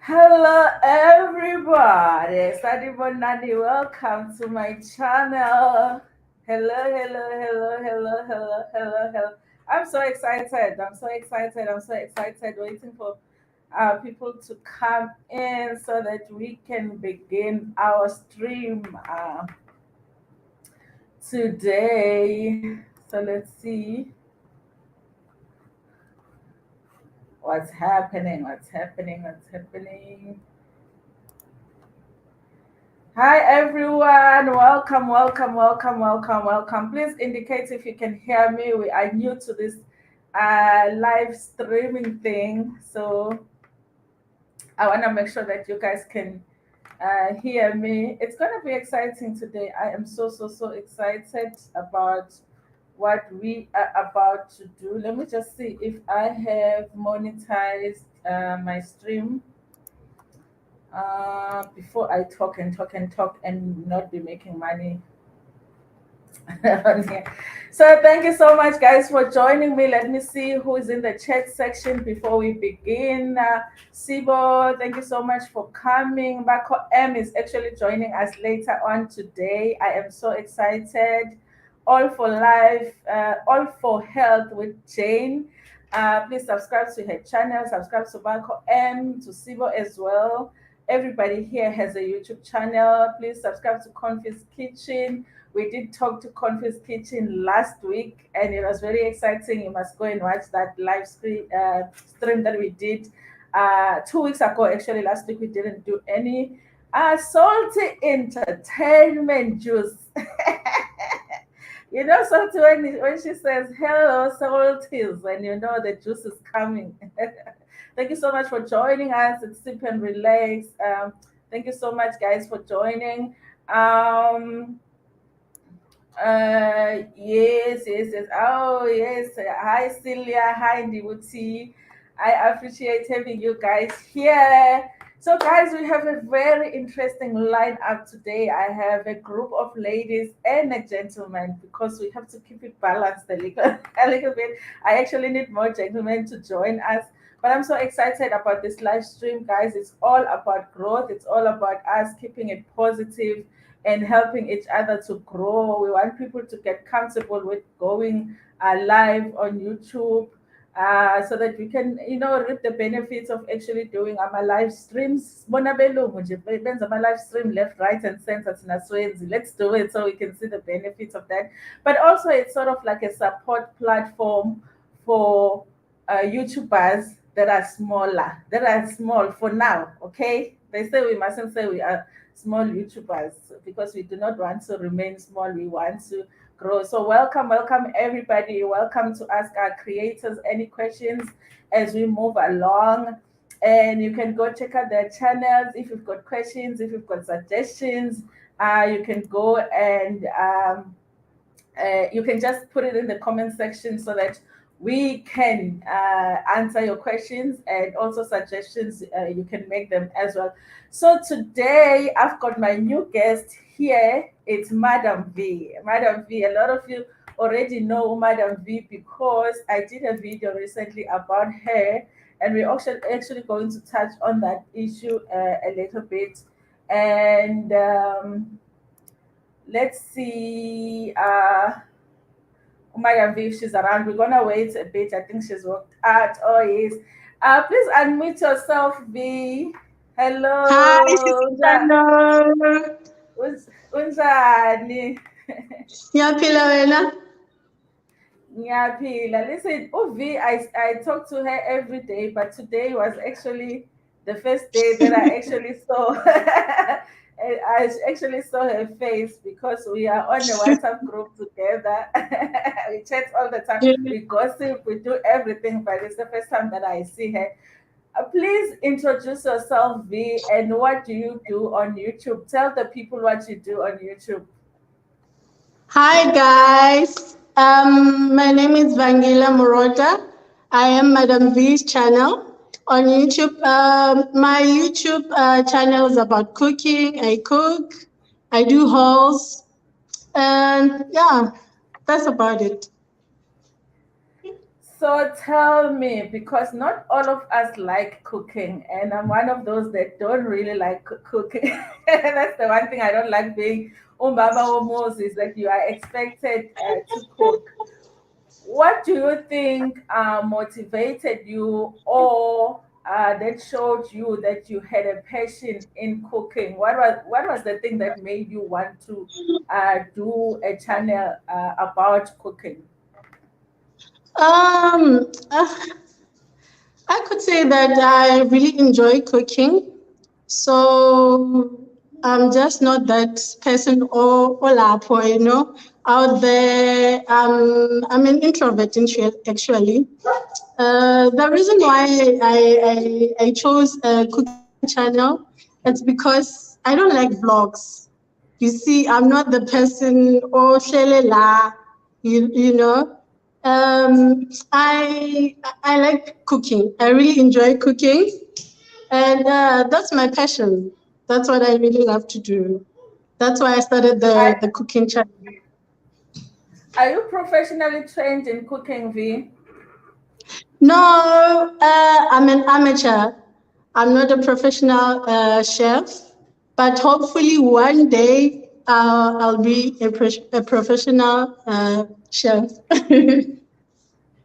Hello, everybody. Nani, welcome to my channel. Hello. I'm so excited. I'm so excited. Waiting for people to come in so that we can begin our stream today. So let's see what's happening. What's happening. Hi everyone, welcome. Please indicate if you can hear me. We are new to this live streaming thing, so I want to make sure that you guys can hear me. It's going to be exciting today. I am so excited about what we are about to do. Let me just see if I have monetized my stream before I talk and not be making money on here. So thank you so much, guys, for joining me. Let me see who is in the chat section before we begin. Sibo, thank you so much for coming. Bako M is actually joining us later on today. I am so excited. All for life, all for health with Jane. Please subscribe to her channel, subscribe to Bako M, to Sibo as well. Everybody here has a YouTube channel. Please subscribe to Confis Kitchen. We did talk to Confis Kitchen last week, and it was very exciting. You must go and watch that live stream that we did 2 weeks ago. Actually, last week we didn't do any salty entertainment juice. You know, salty when she says hello, salties, and you know the juice is coming. Thank you so much for joining us. It's Sip and Relax. Thank you so much, guys, for joining. Yes. Oh, yes. Hi, Celia. Hi, Ndibuti. I appreciate having you guys here. So, guys, we have a very interesting lineup today. I have a group of ladies and a gentleman because we have to keep it balanced a little, a little bit. I actually need more gentlemen to join us. But I'm so excited about this live stream, guys. It's all about growth. It's all about us keeping it positive and helping each other to grow. We want people to get comfortable with going live on YouTube so that we can, reap the benefits of actually doing our live streams. Bona belungu nje, benza ama-live stream left, right, and center. Thina siwenzi. Let's do it so we can see the benefits of that. But also, it's sort of like a support platform for YouTubers that are smaller, that are small for now. Okay, they say we mustn't say we are small YouTubers because we do not want to remain small. We want to grow. So welcome everybody. Welcome to ask our creators any questions as we move along. And you can go check out their channels if you've got questions, if you've got suggestions. You can go and you can just put it in the comment section so that we can answer your questions and also suggestions. You can make them as well. So today I've got my new guest here. It's Madam V. Madam V. A lot of you already know Madam V because I did a video recently about her, and we're actually going to touch on that issue a little bit. And let's see. Madam V, if she's around. We're gonna wait a bit. I think she's worked out. Oh yes. Please unmute yourself, V. Hi, Hello. Ntando. Unjani? Ngiyaphila wena? Ngiyaphila. Listen, V, I talk to her every day, but today was actually the first day that I actually saw. I actually saw her face because we are on a WhatsApp group together. We chat all the time. We gossip. We do everything, but it's the first time that I see her. Please introduce yourself, V, and what do you do on YouTube? Tell the people what you do on YouTube. Hi guys. My name is Vangila Murota. I am Madam V's channel on YouTube. My YouTube channel is about cooking. I cook. I do hauls, and yeah, that's about it. So tell me, because not all of us like cooking, and I'm one of those that don't really like cooking. That's the one thing I don't like being Umbaba or Moses, that you are expected to cook. What do you think motivated you, or that showed you that you had a passion in cooking? What was the thing that made you want to do a channel about cooking? Um, uh, I could say that I really enjoy cooking. So I'm just not that person or lapo, out there. I'm an introvert actually. The reason why I chose a cooking channel, it's because I don't like vlogs. You see, I'm not the person, oh, shele la, you know. I like cooking. I really enjoy cooking, and that's my passion. That's what I really love to do. That's why I started the Are, cooking channel. are you professionally trained in cooking, V? No, I'm an amateur. I'm not a professional chef, but hopefully one day I'll be a professional chef.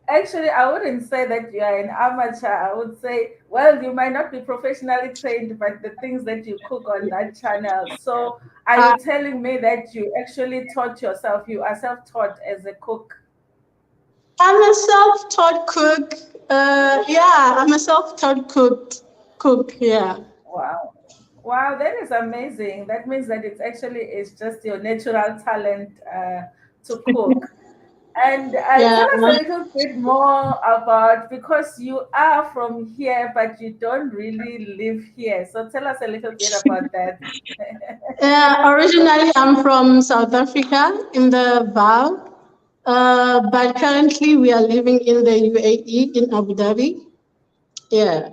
Actually, I wouldn't say that you are an amateur. I would say, well, you might not be professionally trained, but the things that you cook on that channel. So, are Uh, you telling me that you actually taught yourself? You are self-taught as a cook? I'm a self-taught cook. Yeah, I'm a self-taught cook. Yeah. Wow. Wow, that is amazing. That means that it's just your natural talent to cook. And Yeah. tell us a little bit more about, because you are from here, but you don't really live here. So tell us a little bit about that. Originally, I'm from South Africa in the Val, but currently we are living in the UAE in Abu Dhabi. Yeah.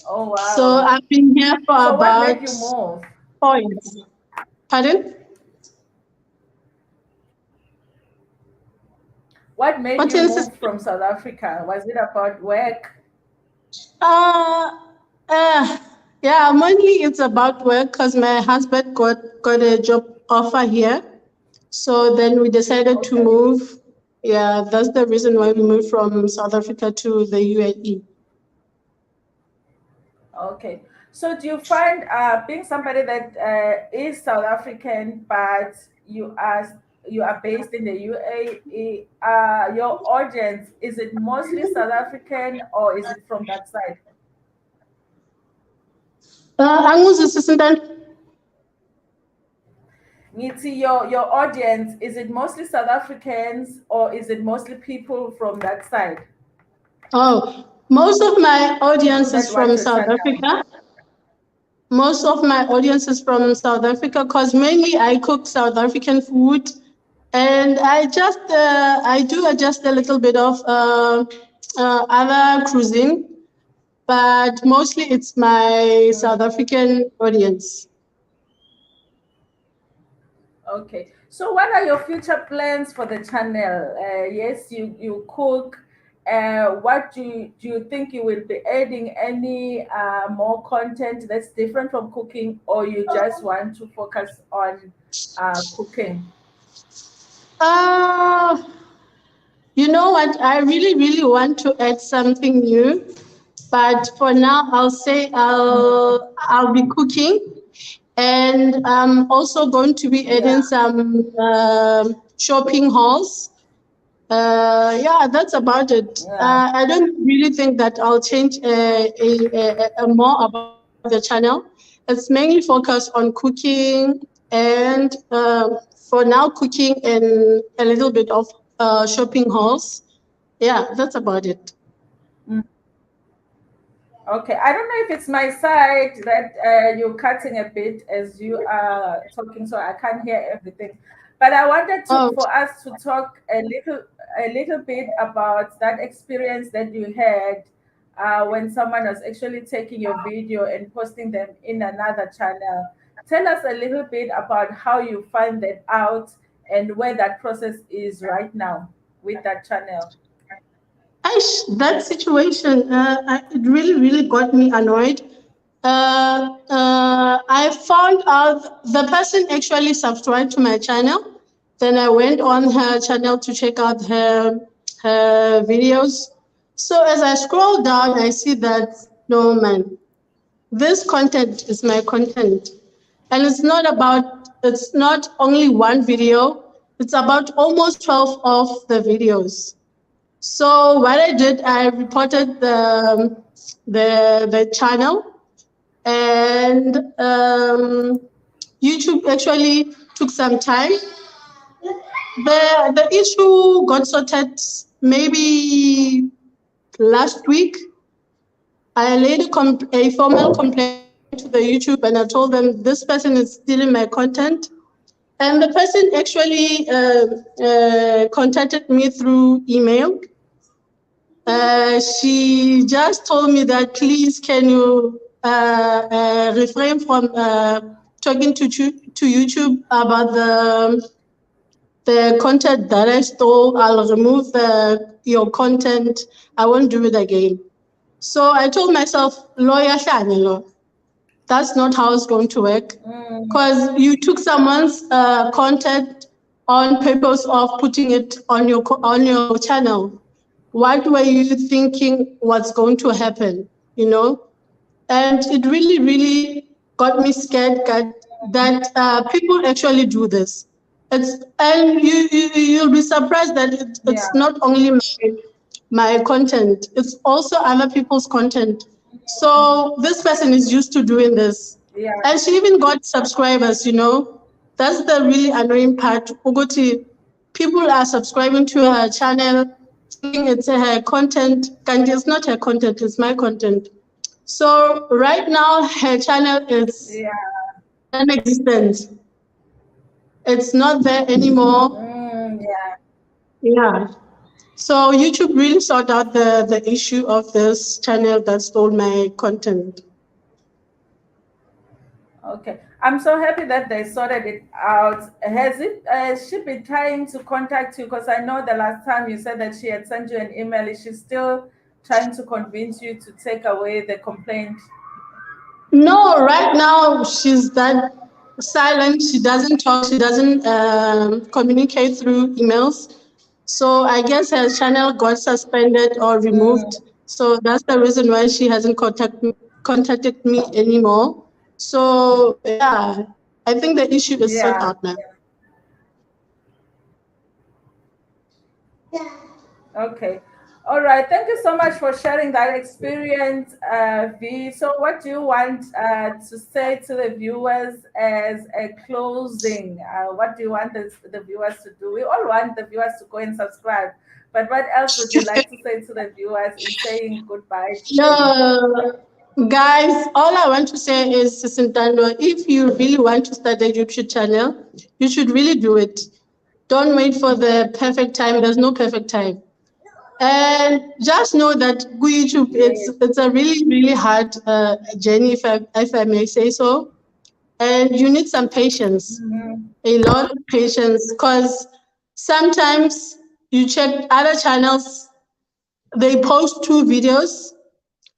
Oh, So wow. I've been here for So what made about you move? 4 years. Pardon? What made What you else is? move from South Africa? Was it about work? Uh, uh, yeah, mainly it's about work because my husband got a job offer here. So then we decided to Okay. move. Yeah, that's the reason why we moved from South Africa to the UAE. Okay. So do you find being somebody that is South African, but you are based in the UAE, your audience, is it mostly South African or is it from that side? Anguzwisisi ntando? Ngithi, your audience, is it mostly South Africans or is it mostly people from that side? Oh, most of my People audience is that watch from your South channel. Africa. Most of my audience is from South Africa because mainly I cook South African food, and I do adjust a little bit of other cuisine, but mostly it's my South Mm. African audience. Okay. So what are your future plans for the channel? Yes, you cook. What do you think you will be adding any more content that's different from cooking, or you just want to focus on cooking? Uh, you know what? I really, really want to add something new, but for now, I'll say Mm, I'll be cooking, and I'm also going to be yeah. adding some shopping halls. Yeah, that's about it. Yeah. I don't really think that I'll change more about the channel. It's mainly focused on cooking and for now cooking and a little bit of shopping halls. Yeah, that's about it. Mm. Okay, I don't know if it's my side that you're cutting a bit as you are talking, so I can't hear everything. But I wanted to Oh, for us to talk a little bit about that experience that you had when someone was actually taking your video and posting them in another channel. Tell us a little bit about how you find that out and where that process is right now with that channel. That situation, it really got me annoyed. I found out the person actually subscribed to my channel. Then I went on her channel to check out her videos. So as I scroll down, I see that no man, this content is my content, and it's not only one video. It's about almost 12 of the videos. So what I did, I reported the channel, and YouTube actually took some time. The issue got sorted maybe last week. I laid a formal complaint to the YouTube, and I told them this person is stealing my content. And the person actually contacted me through email. She just told me that please can you refrain from talking to YouTube about the content that I stole. I'll remove your content. I won't do it again. So I told myself, lawyer, that's not how it's going to work. Because you took someone's content on purpose of putting it on your channel. What were you thinking was going to happen, And it really got me scared that people actually do this. You'll be surprised that it's not only my content, it's also other people's content. So this person is used to doing this. Yeah. And she even got subscribers, That's the really annoying part. Ugoti, people are subscribing to her channel, thinking it's her content. And it's not her content, it's my content. So right now, her channel is non-existent. It's not there anymore. Yeah. So YouTube really sorted out the issue of this channel that stole my content. Okay, I'm so happy that they sorted it out. Has she been trying to contact you? Because I know the last time you said that she had sent you an email. Is she still trying to convince you to take away the complaint? No, right now she's that silent. She doesn't talk. She doesn't communicate through emails. So I guess her channel got suspended or removed. So that's the reason why she hasn't contacted me anymore. So yeah, I think the issue is sorted out now. Okay. All right. Thank you so much for sharing that experience, V. So what do you want to say to the viewers as a closing? What do you want the viewers to do? We all want the viewers to go and subscribe. But what else would you like to say to the viewers in saying goodbye? Guys, all I want to say is, Ntando, if you really want to start a YouTube channel, you should really do it. Don't wait for the perfect time. There's no perfect time. And just know that YouTube, it's a really hard journey, if I may say so. And you need some patience, a lot of patience, because sometimes you check other channels, they post 2 videos,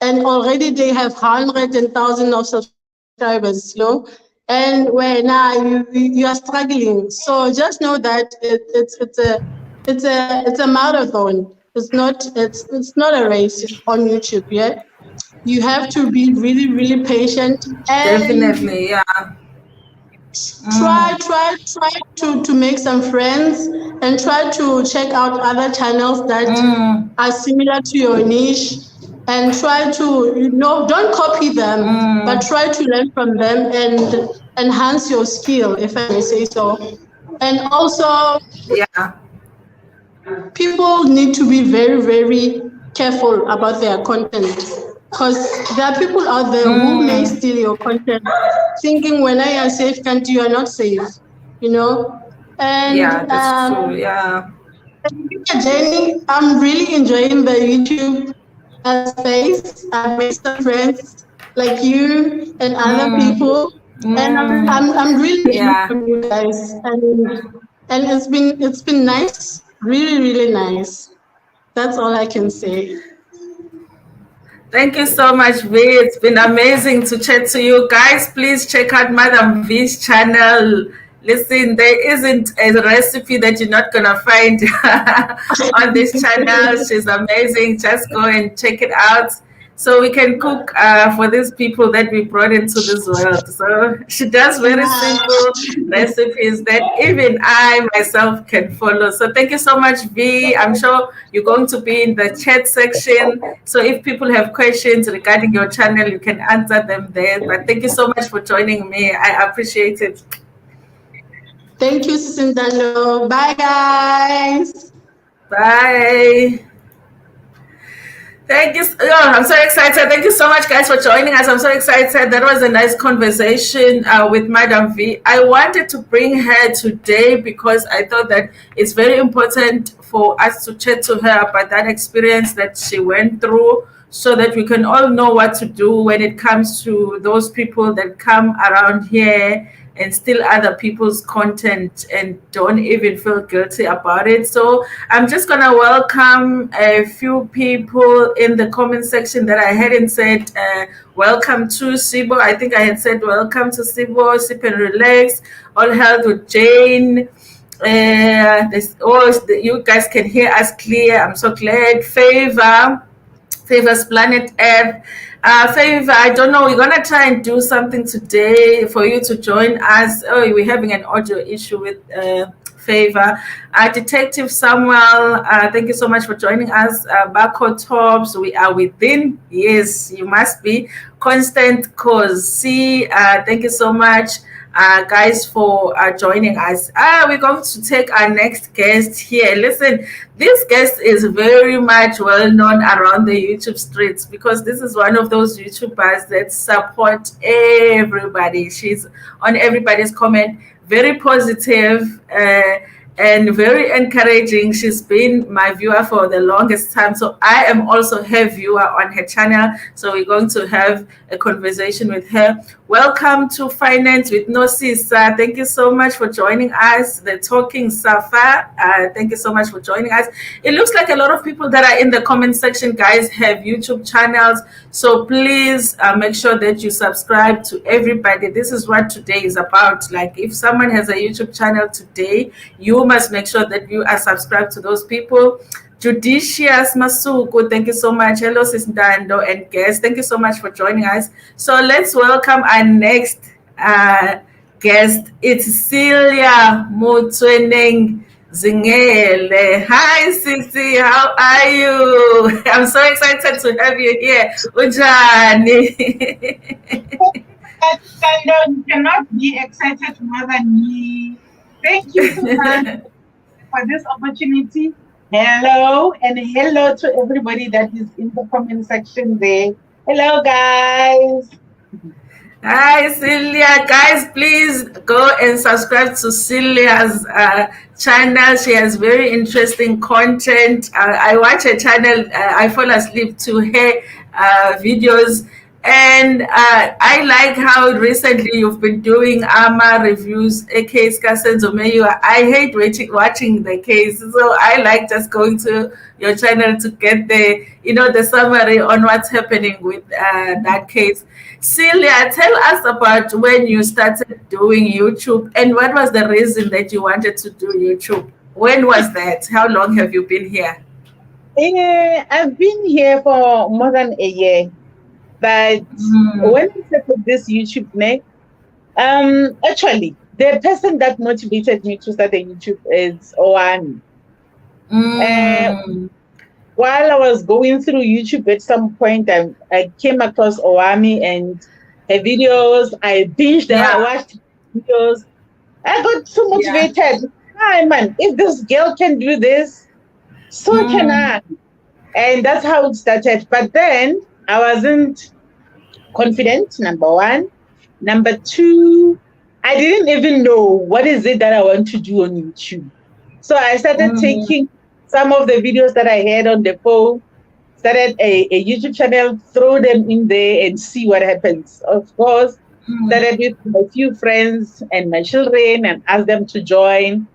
and already they have hundreds and thousands of subscribers, and where now you are struggling. So just know that it's a marathon. It's not a race on YouTube. Yeah, you have to be really patient and Definitely, yeah. Try to make some friends and try to check out other channels that are similar to your niche, and try to don't copy them, but try to learn from them and enhance your skill, if I may say so. And also, people need to be very careful about their content, because there are people out there who may steal your content, thinking when I am safe, can't you are not safe, And that's true. Yeah. Jenny, I'm really enjoying the YouTube space. I've made some friends like you and other people, and I'm really learning from you guys, and it's been nice, really nice. That's all I can say. Thank you so much, V. It's been amazing to chat to you guys. Please check out Madam V's channel. Listen, there isn't a recipe that you're not gonna find on this channel. She's amazing. Just go and check it out so we can cook for these people that we brought into this world. So she does very simple recipes that even I myself can follow. So thank you so much, V. I'm sure you're going to be in the chat section. So if people have questions regarding your channel, you can answer them there. But thank you so much for joining me. I appreciate it. Thank you, Ntando. Bye, guys. Bye. Thank you. Oh, I'm so excited. Thank you so much, guys, for joining us. I'm so excited. That was a nice conversation with Madam V. I wanted to bring her today because I thought that it's very important for us to chat to her about that experience that she went through so that we can all know what to do when it comes to those people that come around here and steal other people's content and don't even feel guilty about it. So I'm just gonna welcome a few people in the comment section that I hadn't said welcome to. Sibo, I think I had said welcome to Sibo, Sip and Relax, All Health with Jane. You guys can hear us clear. I'm so glad. Favor's Planet Earth. Favor, I don't know. We're gonna try and do something today for you to join us. Oh, we're having an audio issue with Favor. Detective Samuel, thank you so much for joining us. Barcode Tops, we are within. Yes, you must be. Constant Cause. See, thank you so much. Guys, for joining us. We're going to take our next guest here. Listen, this guest is very much well known around the YouTube streets because this is one of those YouTubers that support everybody. She's on everybody's comment, very positive, and very encouraging. She's been my viewer for the longest time. So I am also her viewer on her channel. So we're going to have a conversation with her. Welcome to Finance with Nosisa. Thank you so much for joining us. The Talking Safa. Thank you so much for joining us. It looks like a lot of people that are in the comment section, guys, have YouTube channels. So please make sure that you subscribe to everybody. This is what today is about. Like if someone has a YouTube channel today, you must make sure that you are subscribed to those people. Judicious Masuku, thank you so much. Hello, Sis Ntando and guests. Thank you so much for joining us. So let's welcome our next guest. It's Celia Moto Zingele. Hi, Sisi. How are you? I'm so excited to have you here. Ujani. You cannot be excited more than me. Thank you so much for this opportunity. Hello, and hello to everybody that is in the comment section there. Hello, guys. Hi, Celia. Guys, please go and subscribe to Celia's channel. She has very interesting content. I watch her channel. I fall asleep to her videos. And I like how recently you've been doing AMA reviews, a case Kasenzomeyu. I hate watching the case. So I like just going to your channel to get the summary on what's happening with that case. Celia, tell us about when you started doing YouTube and what was the reason that you wanted to do YouTube? When was that? How long have you been here? I've been here for more than a year. But when I started this YouTube name, actually, the person that motivated me to start a YouTube is Owami. While I was going through YouTube at some point, I came across Owami and her videos. I binged them. I watched videos. I got so motivated. Hi, man, if this girl can do this, so can I. And that's how it started. But then I wasn't confident, number one. Number two, I didn't even know what is it that I want to do on YouTube. So I started taking some of the videos that I had on the phone, started a YouTube channel, throw them in there and see what happens. Of course, started with my few friends and my children and asked them to join.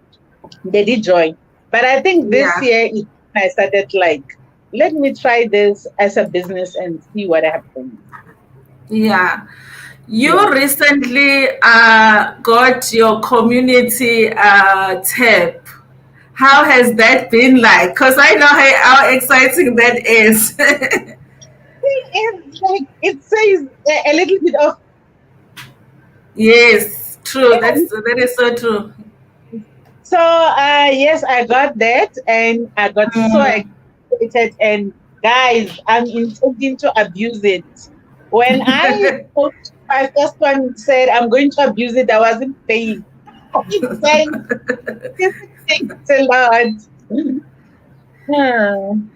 They did join. But I think this year I started like let me try this as a business and see what happens. Yeah. You Yeah. recently got your community tab. How has that been like? Because I know how exciting that is. It's like it says a little bit of Yes, true. That is so true. so yes, I got that and I got so Mm. excited and guys, I'm intending to abuse it. When I post my first one said I'm going to abuse it, I wasn't paying. It said it's a lot. Hmm.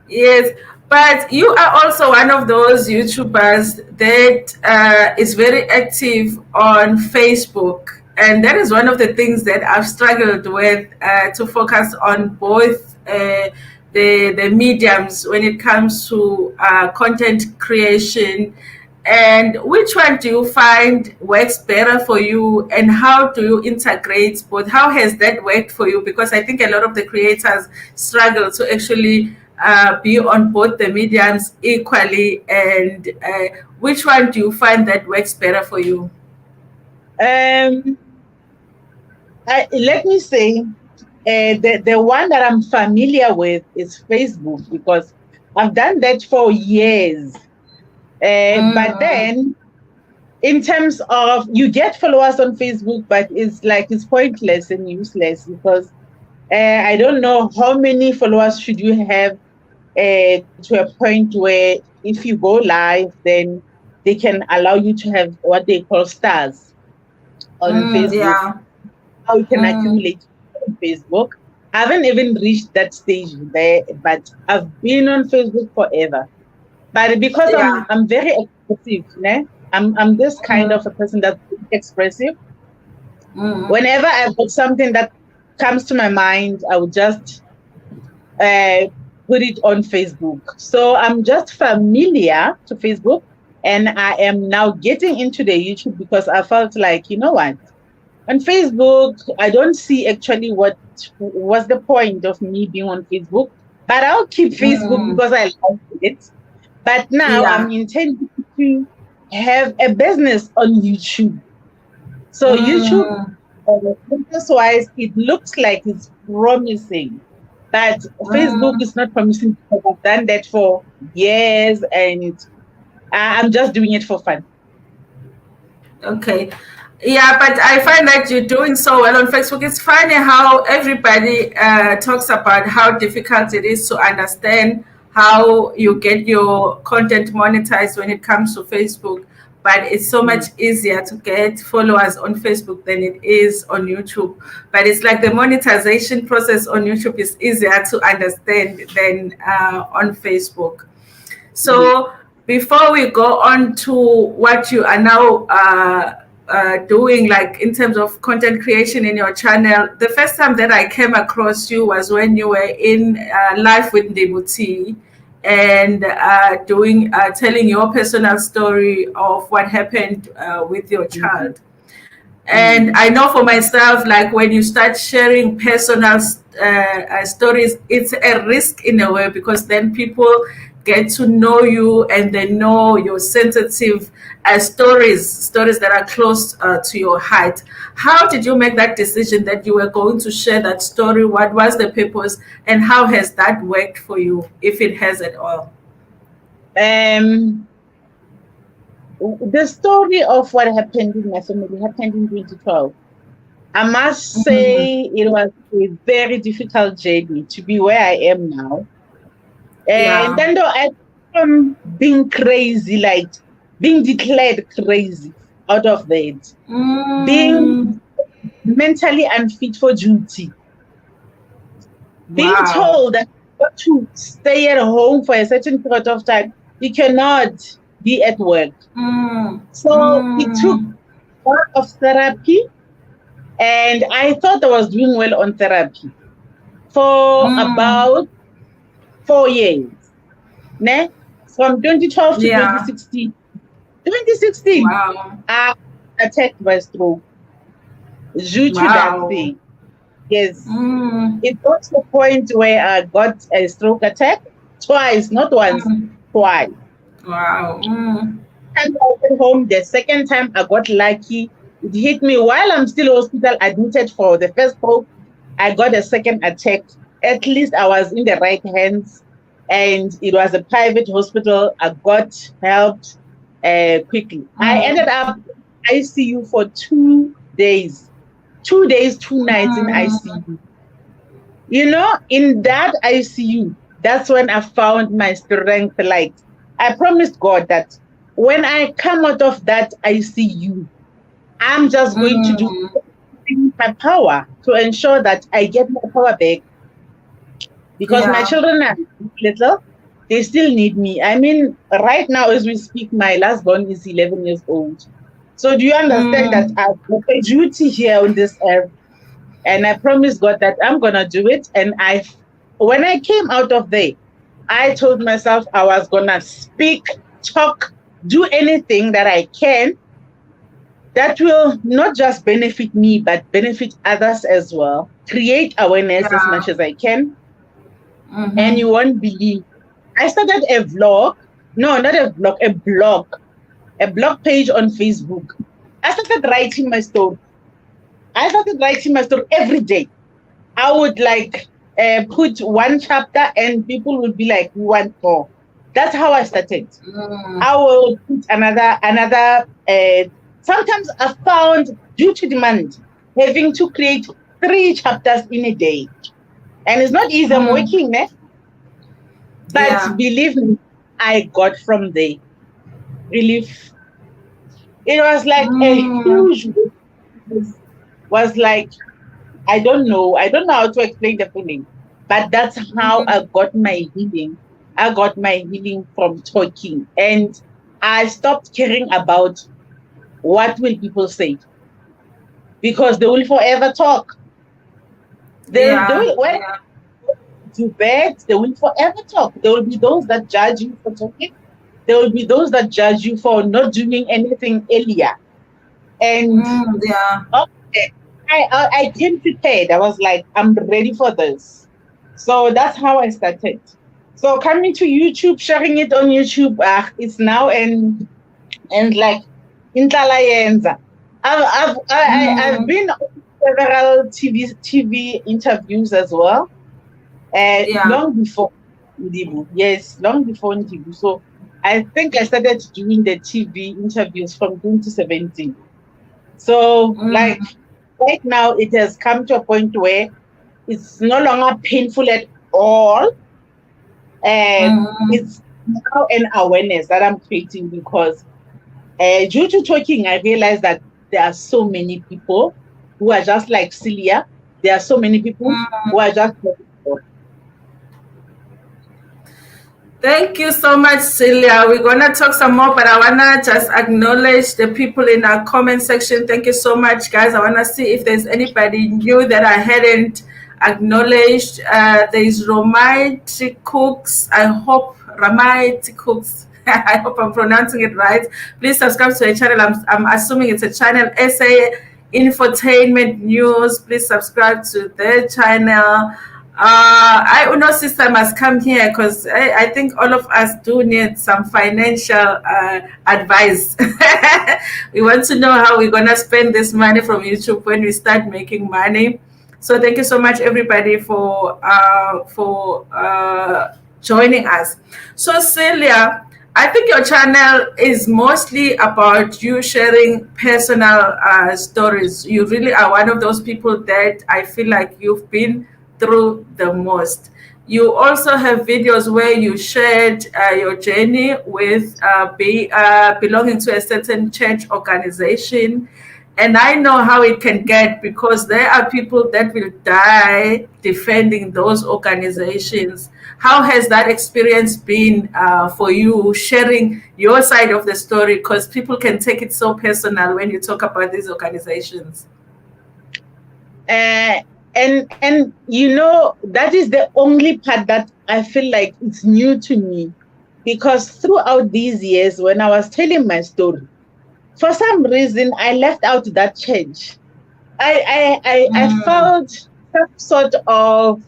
Yes, but you are also one of those YouTubers that is very active on Facebook. And that is one of the things that I've struggled with to focus on both the mediums when it comes to content creation. And which one do you find works better for you, and how do you integrate both? How has that worked for you? Because I think a lot of the creators struggle to actually be on both the mediums equally. And which one do you find that works better for you? Um, let me say, the one that I'm familiar with is Facebook because I've done that for years. But Mm, then, in terms of you get followers on Facebook, but it's pointless and useless because I don't know how many followers should you have to a point where if you go live, then they can allow you to have what they call stars on Facebook. yeah. How you can Mm, accumulate on Facebook. I haven't even reached that stage there, but I've been on Facebook forever. But because I'm yeah. I'm very expressive, né? I'm this kind of a Mm, person that's expressive. mm, Whenever I've got something that comes to my mind, I would just uh, put it on Facebook. So I'm just familiar to Facebook, and I am now getting into the YouTube because I felt like, you know what, on Facebook, I don't see actually what was the point of me being on Facebook, but I'll keep Facebook mm, because I like it. But now I'm yeah. intending to have a business on YouTube. So YouTube, Mm, business wise, it looks like it's promising, but Facebook mm, is not promising because I've done that for years and I'm just doing it for fun. okay. Yeah, but I find that you're doing so well on Facebook. It's funny how everybody talks about how difficult it is to understand how you get your content monetized when it comes to Facebook. But it's so much Mm. easier to get followers on Facebook than it is on YouTube. But it's like the monetization process on YouTube is easier to understand than on Facebook. Yeah. So before we go on to what you are now doing, like in terms of content creation in your channel, the first time that I came across you was when you were in live with Ndebuti and doing telling your personal story of what happened with your Mhm. child. And Mm. I know for myself, like when you start sharing personal stories, it's a risk in a way because then people get to know you and they know your sensitive stories that are close to your heart. How did you make that decision that you were going to share that story? What was the purpose, and how has that worked for you, if it has at all? Um, the story of what happened in my family happened in 2012. I must Mm, say it was a very difficult journey to be where I am now. And yeah. then though I from being crazy, like being declared crazy out of that, being Mm, mentally unfit for duty, being wow. told that you have to stay at home for a certain period of time, you cannot be at work. Mm, So it took mm, a lot of therapy, and I thought I was doing well on therapy for mm. about 4 years. Ne? From 2012 to Yeah. 2016. 2016, Wow. I attacked by stroke due to that Wow. thing. Yes. Mm. It got to the point where I got a stroke attack. Twice, not once, Mm. twice. Wow. Mm. Time I went home, the second time I got lucky. It hit me while I'm still hospital admitted for the first stroke. I got a second attack. At least I was in the right hands, and it was a private hospital. I got helped quickly. I ended Mm. up in ICU for 2 days. 2 days, 2 nights in Mm. ICU. You know, in that ICU, that's when I found my strength. Like, I promised God that when I come out of that ICU, I'm just going to do Mm. everything in my power to ensure that I get my power back because my Yeah. children are little. They still need me. I mean, right now, as we speak, my last born is 11 years old. So, do you understand that Mm. I've got a duty here on this earth? And I promised God that I'm gonna do it. And when I came out of there, I told myself I was gonna speak, talk, do anything that I can that will not just benefit me but benefit others as well. Create awareness as much Yeah. as I can, and you Mm-hmm. won't believe. I started a vlog, no, not a vlog, a blog page on Facebook. I started writing my story. I started writing my story every day. I would like put one chapter and people would be like, we want more. That's how I started. Mm. I will put another. Sometimes I found due to demand having to create 3 chapters in a day, and it's not easy. I'm Mm. working, eh? But Yeah. believe me, I got from there relief. It was like a Mm. huge was like I don't know how to explain the feeling, but that's how Mm. I got my healing. I got my healing from talking, and I stopped caring about what will people say because they will forever talk. They Yeah. will when Yeah. you bad, they will forever talk. There will be those that judge you for talking. There will be those that judge you for not doing anything earlier. And Mm. Yeah. okay, I came prepared. I was like, I'm ready for this. So that's how I started. So coming to YouTube, sharing it on YouTube, it's now and like in Yenza. I've Mm. been on several TV interviews as well. Yeah. Long before Ndibu. Yes, long before Ndibu. So I think I started doing the TV interviews from 2017. So like Mm. right now it has come to a point where it's no longer painful at all. Mm. It's now an awareness that I'm creating because due to talking, I realized that there are so many people who are just like Celia. There are so many people who are just like Thank you so much, Celia. We're gonna talk some more, but I wanna just acknowledge the people in our comment section. Thank you so much, guys. I wanna see if there's anybody new that I hadn't acknowledged. There's Romite Cooks. I hope Ramite Cooks. I hope I'm pronouncing it right. Please subscribe to the channel. I'm assuming it's a channel. SA Infotainment News. Please subscribe to their channel. I know sister must come here because I think all of us do need some financial advice. We want to know how we're gonna spend this money from YouTube when we start making money. So thank you so much, everybody, for joining us. So Celia, I think your channel is mostly about you sharing personal stories. You really are one of those people that I feel like you've been through the most. You also have videos where you shared your journey with belonging to a certain church organization. And I know how it can get because there are people that will die defending those organizations. How has that experience been for you sharing your side of the story? Because people can take it so personal when you talk about these organizations. uh, and you know that is the only part that I feel like it's new to me because throughout these years when I was telling my story, for some reason I left out that church. I Mm. felt some sort of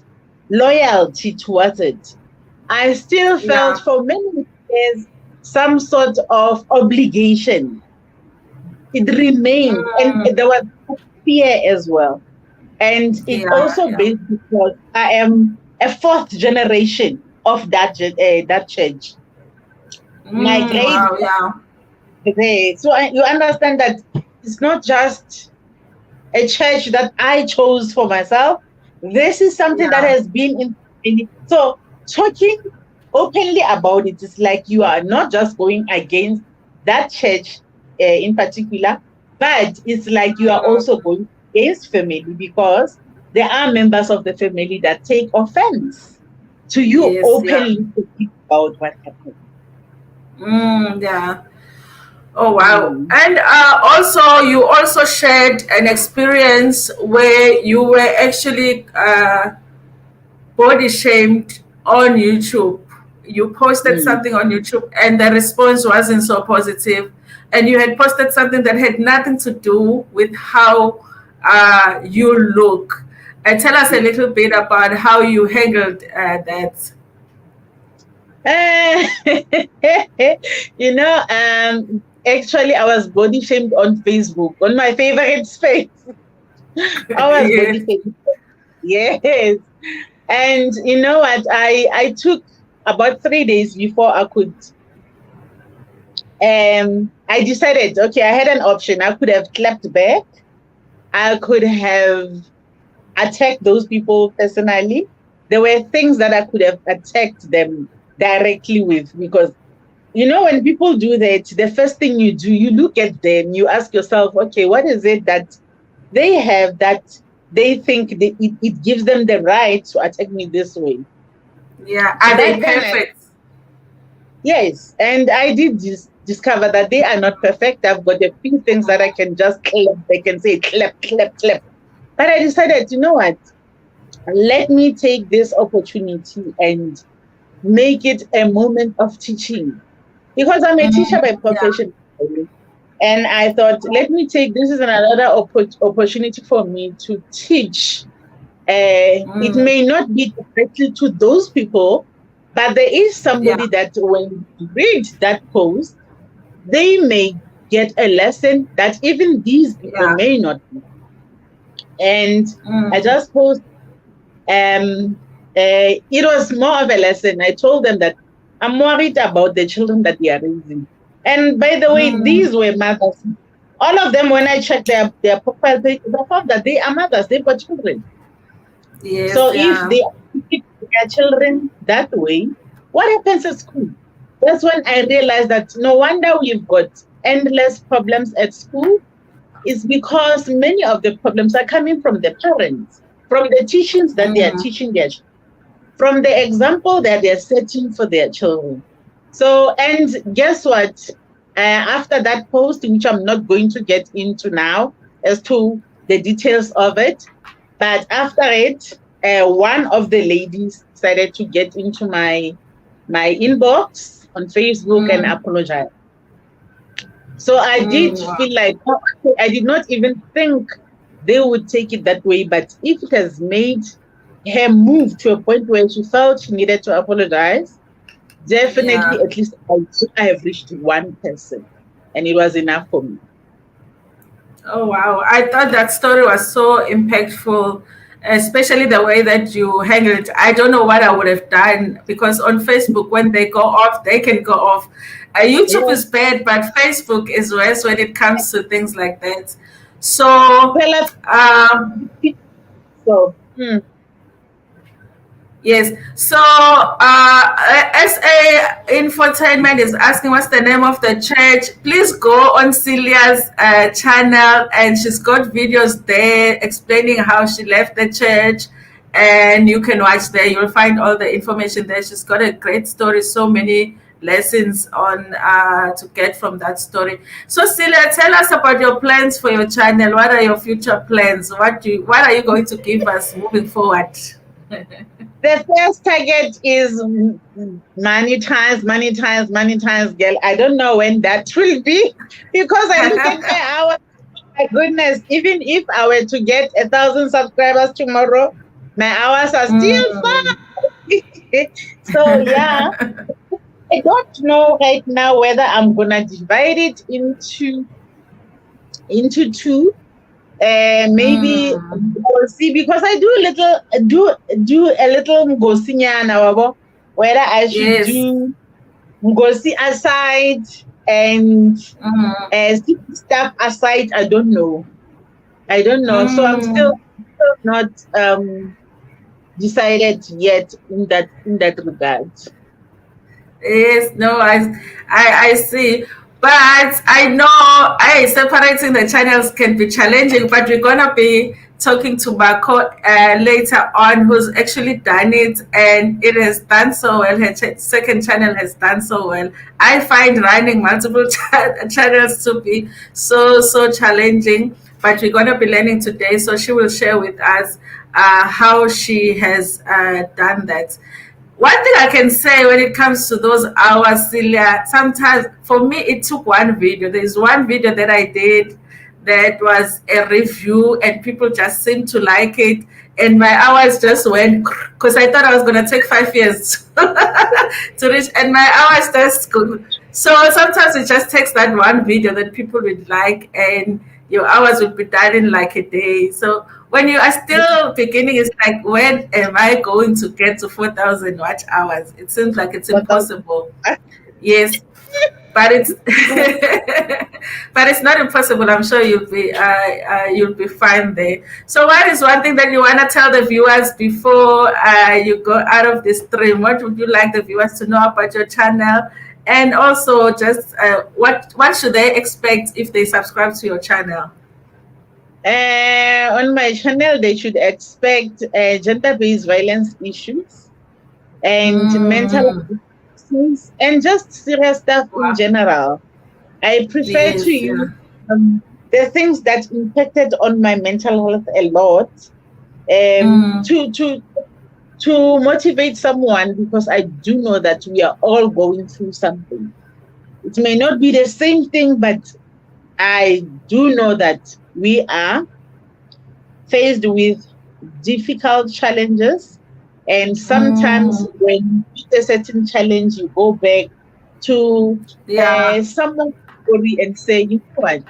loyalty towards it. I still felt Yeah. for many years some sort of obligation. It remained, and Mm, there was fear as well. And it yeah, also yeah. based because I am a fourth generation of that church. My great Wow, yeah. there. So you understand that it's not just a church that I chose for myself. This is something that Yeah. has been in. So talking openly about it is like you are not just going against that church in particular, but it's like you are Mm, also going against family because there are members of the family that take offense to you yes, yeah. openly speaking about what happened. Yeah. Oh wow. Mm, And also you also shared an experience where you were actually body shamed on YouTube. You posted mm. something on YouTube and the response wasn't so positive. And you had posted something that had nothing to do with how you look. Tell us a little bit about how you handled that. Eh, actually, I was body shamed on Facebook, on my favorite space. I was body Yes. shamed. Yes. And you know what? I took about 3 days before I decided, okay, I had an option. I could have clapped back. I could have attacked those people personally. There were things that I could have attacked them directly with because when people do that, the first thing you do, you look at them, you ask yourself, okay, what is it that they have that they think it gives them the right to attack me this way? Yeah. So Are they back then, perfect? yes, and I did discover that they are not perfect. I've got a few things that I can just clap, they can say clap, clap, clap. But I decided, you know what? Let me take this opportunity and make it a moment of teaching because I'm a teacher by Yeah. profession. And I thought, let me take this is another opportunity for me to teach. It Mm, may not be directly to those people, but there is yeah. somebody that when you read that post, they may get a lesson that even these people Yeah. may not. And I Mm, just post it was more of a lesson. I told them that I'm worried about the children that they are raising. And by the way, mm, these were mothers. All of them, when I checked their profile page, I found that they are mothers, they've got children. yes. So if Yeah. they treat their children that way, what happens at school? That's when I realized that no wonder we've got endless problems at school. Is because many of the problems are coming from the parents, from the teachings that they are Mm, teaching their children, from the example that they're setting for their children. So, and guess what? After that post, which I'm not going to get into now as to the details of it, but after it, one of the ladies decided to get into my inbox on Facebook and mm, apologize. So I did wow. feel like I did not even think they would take it that way. But if it has made her move to a point where she felt she needed to apologize, definitely Yeah. at least I have reached one person. And it was enough for me. Oh wow. I thought that story was so impactful, especially the way that you handled it. I don't know what I would have done because on Facebook, when they go off, they can go off. YouTube Yeah. is bad, but Facebook is worse when it comes to things like that. So, Well, um, so yes. So, SA Infotainment is asking what's the name of the church. Please go on Celia's channel, and she's got videos there explaining how she left the church. And you can watch there. You'll find all the information there. She's got a great story. So many lessons on to get from that story. So, Celia, tell us about your plans for your channel. What are your future plans? What are you going to give us moving forward? the first target is many times, many times, many times, girl. I don't know when that will be because I look at my hours. My goodness, even if I were to get 1,000 subscribers tomorrow, my hours are still Mm, far. So yeah, I don't know right now whether I'm gonna divide it into two. Maybe Mm, we'll see, because I do a little ngosinyana wabo, whether I should yes. do ngosi aside and Mm, city stuff aside. I don't know. So I'm still, mm. not decided yet in that regard. Yes, no, I see. But I know separating the channels can be challenging, but we're gonna be talking to Marco later on, who's actually done it, and it has done so well. Her second channel has done so well. I find running multiple channels to be so challenging, but we're gonna be learning today. So she will share with us how she has done that. One thing I can say when it comes to those hours, Celia, sometimes for me it took one video. There's one video that I did that was a review, and people just seemed to like it, and my hours just went because I thought I was gonna take 5 years to reach, and my hours just go. So sometimes it just takes that one video that people would like, and your hours would be done in like a day. So when you are still beginning, it's like, when am I going to get to 4,000 watch hours? It seems like it's What else? impossible. Yes, but it's but it's not impossible. I'm sure you'll be fine there. So, what is one thing that you want to tell the viewers before you go out of the stream? What would you like the viewers to know about your channel? And also, just what should they expect if they subscribe to your channel? On my channel, they should expect gender-based violence issues and mental Mm, health issues and just serious stuff in wow. general. I prefer to Yes, use yeah. the things that impacted on my mental health a lot, Mm, to motivate someone, because I do know that we are all going through something. It may not be the same thing, but I do know that we are faced with difficult challenges. And sometimes mm, when you meet a certain challenge, you go back to yeah. someone's story and say, you know what,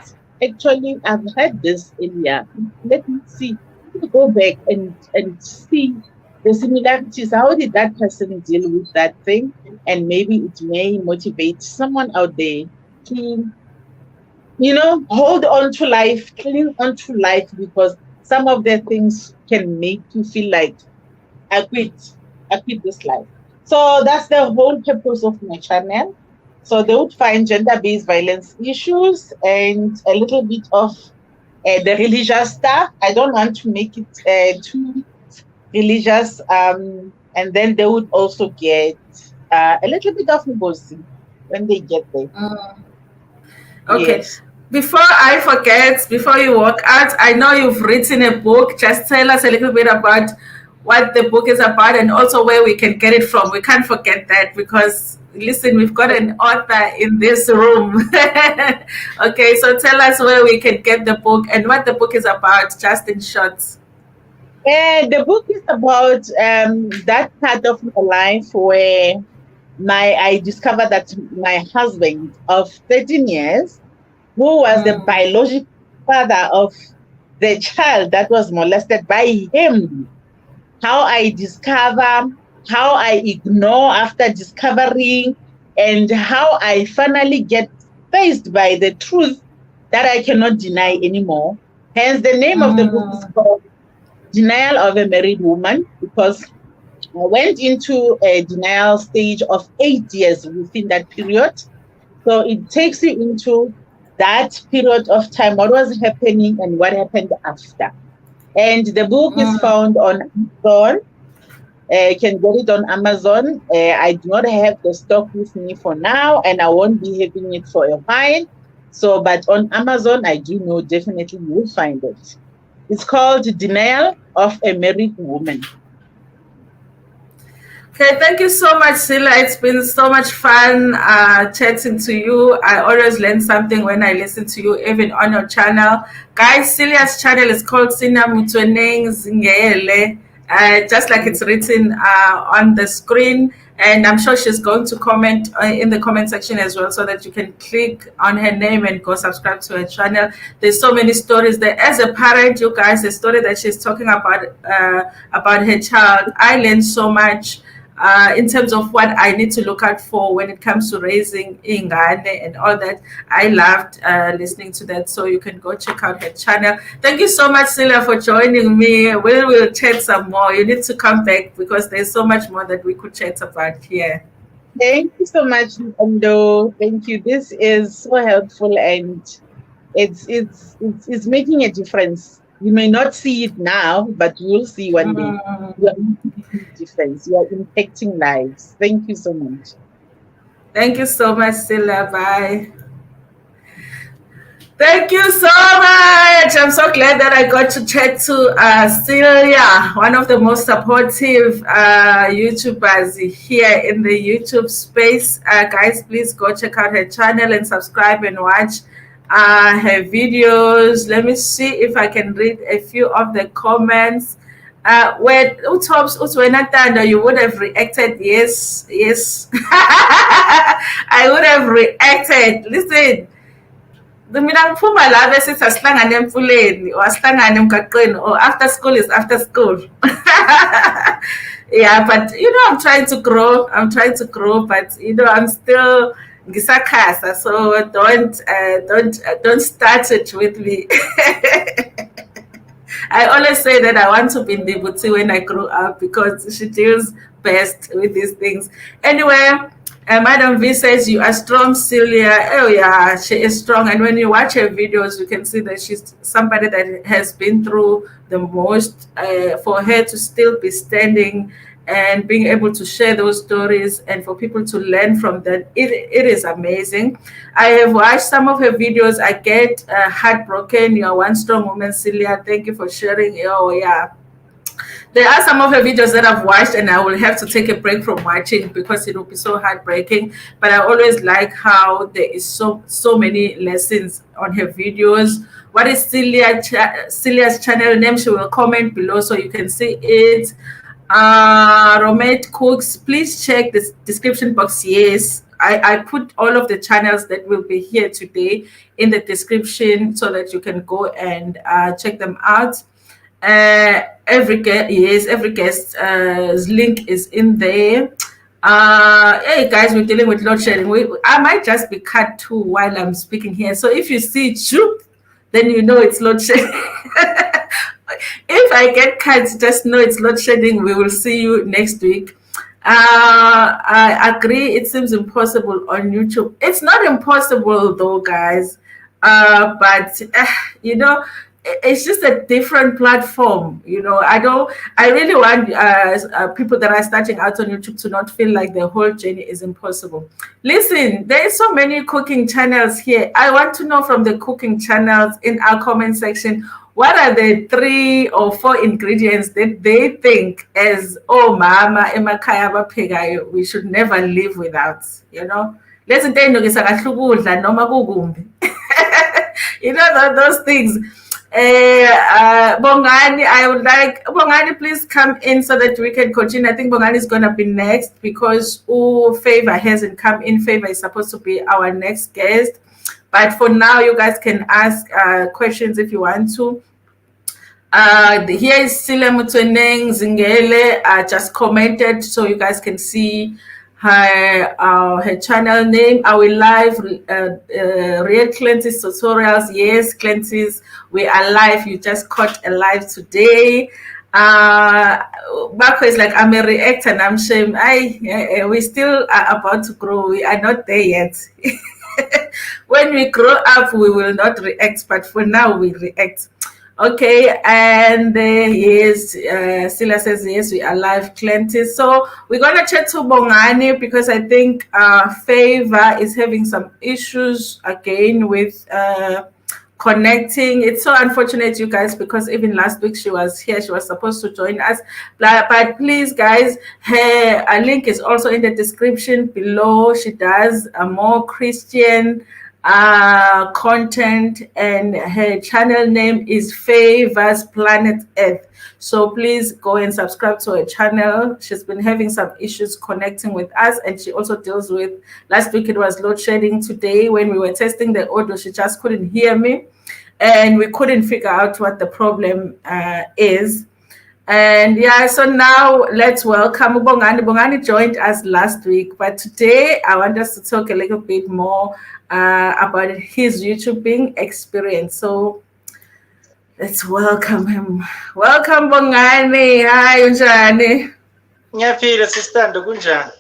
actually, I've had this earlier. Let me see. Let me go back and see the similarities. How did that person deal with that thing? And maybe it may motivate someone out there to, hold on to life, cling on to life, because some of the things can make you feel like, I quit, I quit this life. So that's the whole purpose of my channel. So they would find gender-based violence issues and a little bit of the religious stuff. I don't want to make it too religious. And then they would also get a little bit of Ngozi when they get there. Mm. Okay. Yes. Before I forget, before you walk out, I know you've written a book. Just tell us a little bit about what the book is about, and also where we can get it from. We can't forget that, because listen, we've got an author in this room. Okay, so tell us where we can get the book and what the book is about, just in short. The book is about that part of my life where I discovered that my husband of 13 years, who was the Mm, biological father of the child that was molested by him, how I discover, how I ignore after discovering, and how I finally get faced by the truth that I cannot deny anymore. Hence, the name of the book is mm, called Denial of a Married Woman, because I went into a denial stage of 8 years within that period. So it takes you into that period of time, what was happening and what happened after. And the book is mm. found on Amazon. You can get it on Amazon. I do not have the stock with me for now, and I won't be having it for a while. So, but on Amazon, I do know definitely you will find it. It's called Denial of a Married Woman. Okay, thank you so much, Sila. It's been so much fun chatting to you. I always learn something when I listen to you, even on your channel. Guys, Celia's channel is called Celia Moto. just like it's written on the screen. And I'm sure she's going to comment in the comment section as well, so that you can click on her name and go subscribe to her channel. There's so many stories there. As a parent, you guys, the story that she's talking about her child, I learned so much in terms of what I need to look out for when it comes to raising ingane and all that. I loved listening to that, so you can go check out her channel. Thank you so much, Celia, for joining me. We will chat some more. You need to come back because there's so much more that we could chat about here. Thank you so much, Ntando. Thank you. This is so helpful, and it's making a difference. You may not see it now, but you will see one day. You are making a difference. You are impacting lives. Thank you so much. Thank you so much, Celia. Bye. Thank you so much. I'm so glad that I got to chat to Celia, one of the most supportive YouTubers here in the YouTube space. Guys, please go check out her channel and subscribe and watch her videos. Let me see if I can read a few of the comments. When Ntando, you would have reacted. Yes, yes. I would have reacted. Listen. Mina ngiphuma la bese asihlangane emfuleni or asihlangane emgaqweni or after school is after school. Yeah, but I'm trying to grow. But I'm still ngisakhasa, so don't start it with me. I always say that I want to be Ndletshe when I grow up because she deals best with these things. Anyway, Madam V says, you are strong, Celia. Oh, yeah, she is strong. And when you watch her videos, you can see that she's somebody that has been through the most. For her to still be standing and being able to share those stories and for people to learn from that, it is amazing. I have watched some of her videos. I get heartbroken. You are one strong woman, Celia. Thank you for sharing. Oh, yeah. There are some of her videos that I've watched and I will have to take a break from watching because it will be so heartbreaking. But I always like how there is so many lessons on her videos. What is Celia's channel name? She will comment below so you can see it. Romate Cooks, please check the description box. Yes, I put all of the channels that will be here today in the description so that you can go and check them out. Every guest's link is in there. Hey guys, we're dealing with load shedding. I might just be cut too while I'm speaking here. So if you see shoop, then you know it's load shedding. If I get cut, just know it's load shedding. We will see you next week. I agree. It seems impossible on YouTube. It's not impossible though, guys. But it's just a different platform. I really want people that are starting out on YouTube to not feel like the whole journey is impossible. Listen, there is so many cooking channels here. I want to know from the cooking channels in our comment section, what are the 3 or 4 ingredients that they think as, oh, mama, emakhaya abaphegayo, we should never live without, Let's those things. Bongani, I would like Bongani, please come in so that we can continue. I think Bongani is going to be next because Favor hasn't come in. Favor is supposed to be our next guest. But for now, you guys can ask questions if you want to. Here is Celia Moto Zingele just commented so you guys can see her channel name. Are we live? Real Clancy's tutorials. Yes, Clancy's, we are live. You just caught a live today. Marco is like, I'm a reactor and I'm ashamed. We still are about to grow. We are not there yet. When we grow up, we will not react, but for now, we react. Okay, and yes, Celia says, yes, we are live, Clancy. So we're going to chat to Bongani because I think Favor is having some issues again with connecting. It's so unfortunate, you guys, because even last week she was here. She was supposed to join us. But please, guys, her link is also in the description below. She does a more Christian content, and her channel name is Favors Planet Earth. So please go and subscribe to her channel. She's been having some issues connecting with us, and she also deals with, last week it was load shedding. Today when we were testing the audio, she just couldn't hear me, and we couldn't figure out what the problem is. And yeah, so now let's welcome Bongani. Bongani joined us last week, but today I want us to talk a little bit more about his YouTubing experience. So let's welcome him. Welcome Bongani. Hi, Unjani. Ngiyaphila sister Ntando kunjani?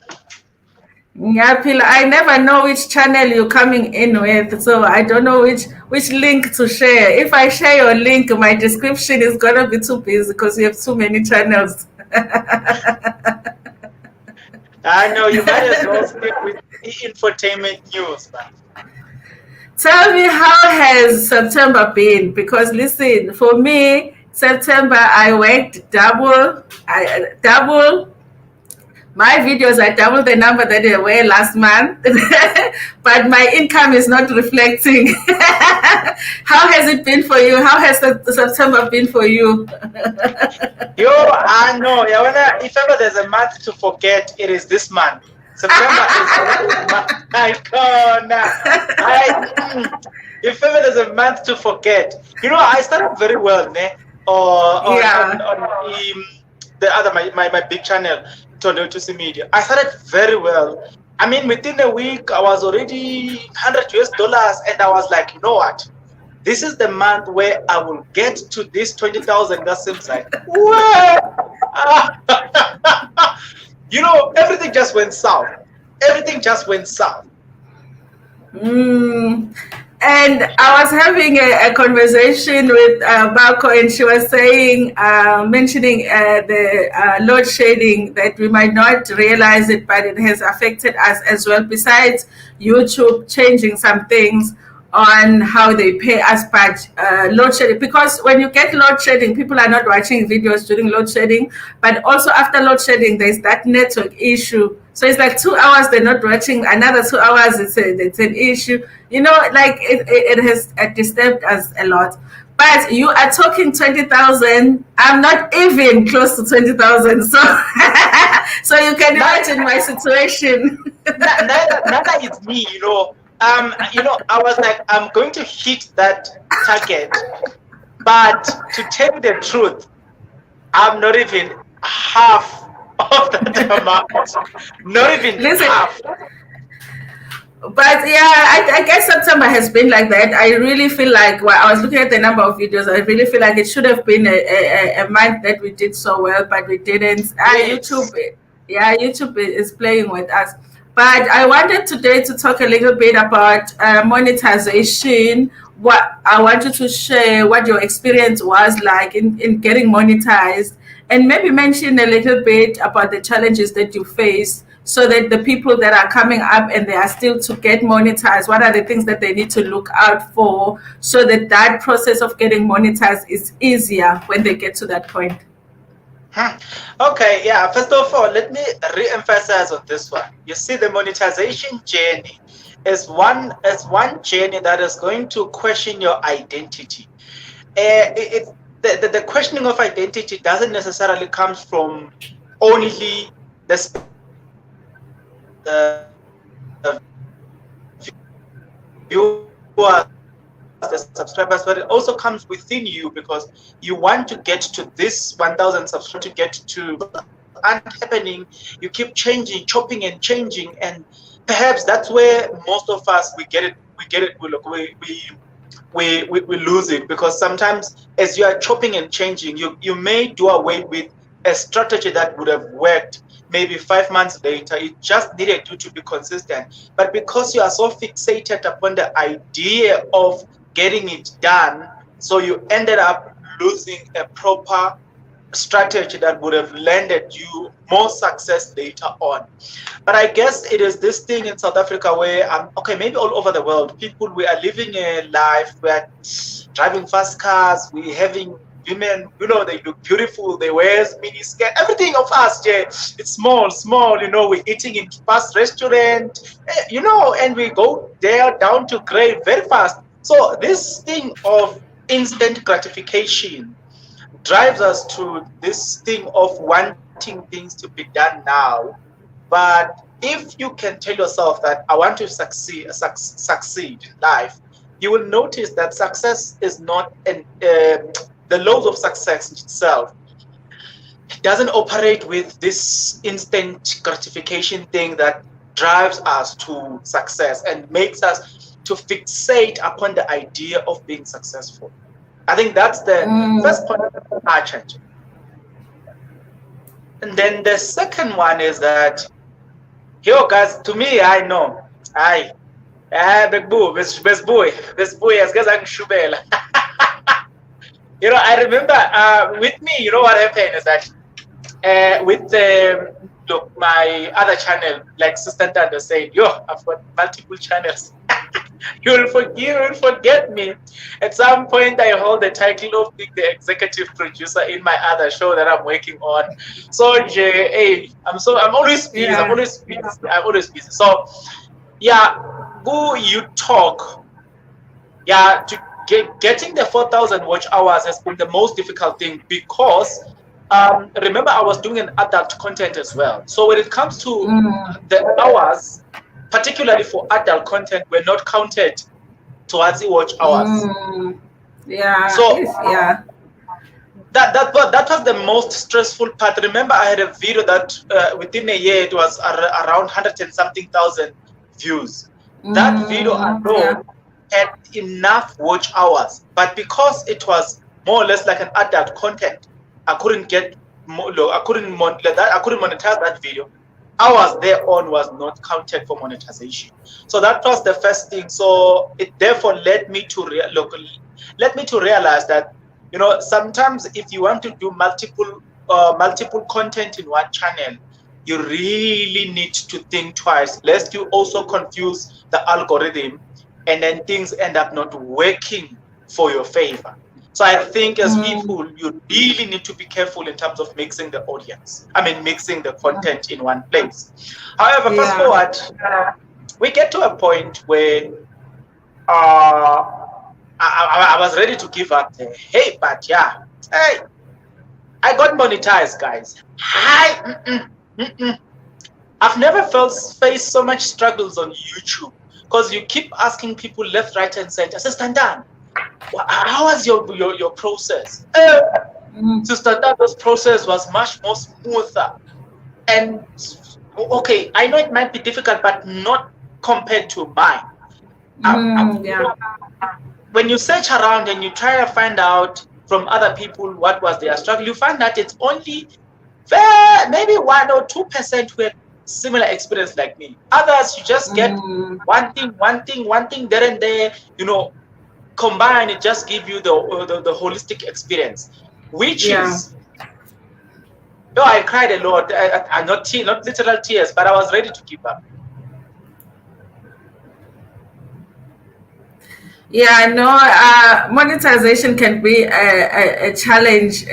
Ngiyaphila. I never know which channel you're coming in with, so I don't know which link to share. If I share your link, my description is gonna be too busy because you have too many channels. I know you might as well stick with infotainment news, man. Tell me, how has September been? Because listen, for me, September I worked double. My videos are double the number that they were last month, but my income is not reflecting. How has it been for you? How has September been for you? Yo, I know. If ever there's a month to forget, it is this month. September is my corner. If ever there's a month to forget, I started very well, ne? On the other my big channel, Ntando Media. I started very well. I mean, within a week, I was already $100, and I was like, you know what? This is the month where I will get to this 20,000. That seems like, everything just went south. Everything just went south. And I was having a conversation with Bako, and she was saying, mentioning the load shedding, that we might not realize it, but it has affected us as well, besides YouTube changing some things on how they pay us. But load shedding, because when you get load shedding, people are not watching videos during load shedding, but also after load shedding, there's that network issue. So it's like 2 hours they're not watching, another 2 hours it's an issue. Like it has disturbed us a lot. But you are talking 20,000. I'm not even close to 20,000. So so you can imagine my situation. Neither is me, I was like, I'm going to hit that target. But to tell you the truth, I'm not even half of that amount. Not even half. But yeah, I guess September has been like that. I really feel like, I was looking at the number of videos, I really feel like it should have been a month that we did so well, but we didn't. Yes. YouTube is playing with us. But I wanted today to talk a little bit about monetization. What I wanted to share what your experience was like in getting monetized, and maybe mention a little bit about the challenges that you face, so that the people that are coming up and they are still to get monetized, what are the things that they need to look out for, so that process of getting monetized is easier when they get to that point. Okay, yeah. First of all, let me re-emphasize on this one. You see, the monetization journey is one journey that is going to question your identity. The questioning of identity doesn't necessarily come from only the viewers, the subscribers, but it also comes within you, because you want to get to this 1,000 subscribers, to get to happening. You keep changing, chopping and changing, and perhaps that's where most of us we lose it, because sometimes as you are chopping and changing, you may do away with a strategy that would have worked maybe 5 months later. It just needed you to be consistent. But because you are so fixated upon the idea of getting it done, so you ended up losing a proper strategy that would have landed you more success later on. But I guess it is this thing in South Africa where, maybe all over the world, we are living a life, we are driving fast cars, we're having women, they look beautiful, they wear mini skirt, everything of us, yeah, it's small, we're eating in fast restaurant, and we go there down to grade very fast. So this thing of instant gratification drives us to this thing of wanting things to be done now. But if you can tell yourself that I want to succeed in life, you will notice that success is not the laws of success itself. It doesn't operate with this instant gratification thing that drives us to success and makes us to fixate upon the idea of being successful. I think that's the first point I change. And then the second one is that, yo guys, to me, I know. Big boy, best boy, as guys I shubela. I remember with me, what happened is that with my other channel, like Sister Ntando said, I've got multiple channels. You'll forget me. At some point, I hold the title of being the executive producer in my other show that I'm working on. So, I'm always busy. Yeah. I'm always busy. So, who you talk, to getting the 4,000 watch hours has been the most difficult thing because remember I was doing an adult content as well. So when it comes to the hours, particularly for adult content, were not counted towards the watch hours. So that was the most stressful part. Remember, I had a video that within a year it was around 100 and something thousand views. That video alone had enough watch hours, but because it was more or less like an adult content, I couldn't monetize that video. Hours thereon was not counted for monetization. So that was the first thing. So it therefore led me to realize that sometimes if you want to do multiple content in one channel, you really need to think twice, lest you also confuse the algorithm and then things end up not working for your favor. So I think as people, you really need to be careful in terms of mixing the content in one place. However, fast forward, we get to a point where I was ready to give up. I got monetized, guys. I've never faced so much struggles on YouTube because you keep asking people left, right, and center. Sister Ntando, how was your process? Sister Ntando's process was much more smoother. And okay, I know it might be difficult, but not compared to mine. When you search around and you try to find out from other people what was their struggle, you find that it's only maybe 1 or 2% who had similar experience like me. Others, you just get one thing there and there, combine it, just give you the holistic experience, which is. I cried a lot. Not literal tears, but I was ready to give up. I know monetization can be a challenge,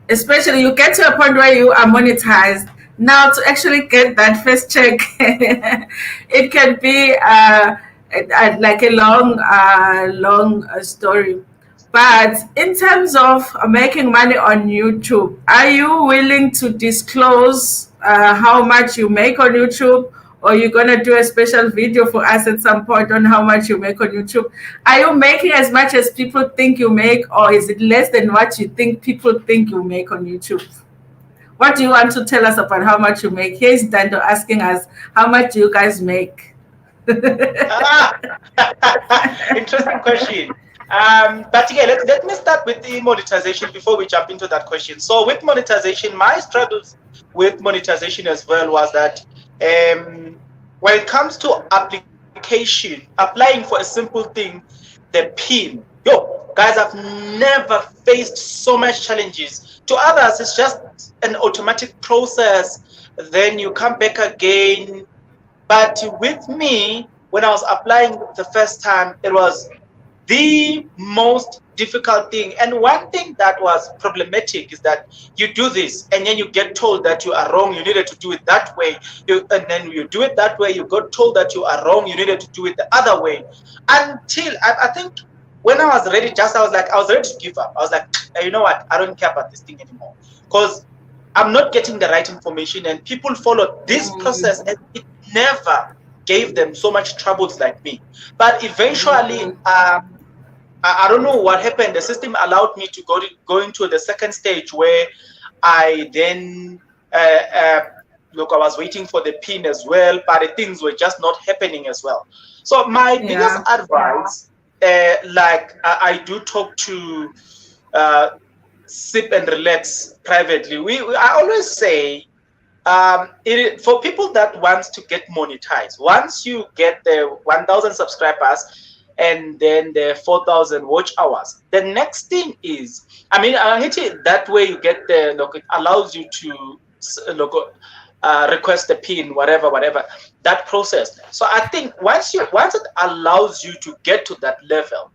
especially you get to a point where you are monetized. Now to actually get that first check, it can be like a long story. But in terms of making money on YouTube, are you willing to disclose how much you make on YouTube? Or you're going to do a special video for us at some point on how much you make on YouTube? Are you making as much as people think you make, or is it less than what you think people think you make on YouTube? What do you want to tell us about how much you make? Here's Ntando asking us, how much do you guys make? Interesting question. But let me start with the monetization before we jump into that question. So with monetization, my struggles with monetization as well was that when it comes to application, applying for a simple thing, the PIN, guys, I've never faced so much challenges. To others, it's just an automatic process. Then you come back again. But with me, when I was applying the first time, it was the most difficult thing. And one thing that was problematic is that you do this and then you get told that you are wrong, you needed to do it that way. And then you do it that way, you got told that you are wrong, you needed to do it the other way. Until I think when I was ready, I was ready to give up. I was like, you know what, I don't care about this thing anymore. Because I'm not getting the right information, and people followed this process and it never gave them so much troubles like me. But eventually, I don't know what happened. The system allowed me to go into the second stage where I then look. I was waiting for the pin as well, but the things were just not happening as well. So my biggest advice, I do talk to Sip and Relax privately. I always say, for people that wants to get monetized, once you get the 1,000 subscribers and then the 4,000 watch hours, the next thing is, that way you get it allows you to request the pin, whatever, that process. So I think once it allows you to get to that level,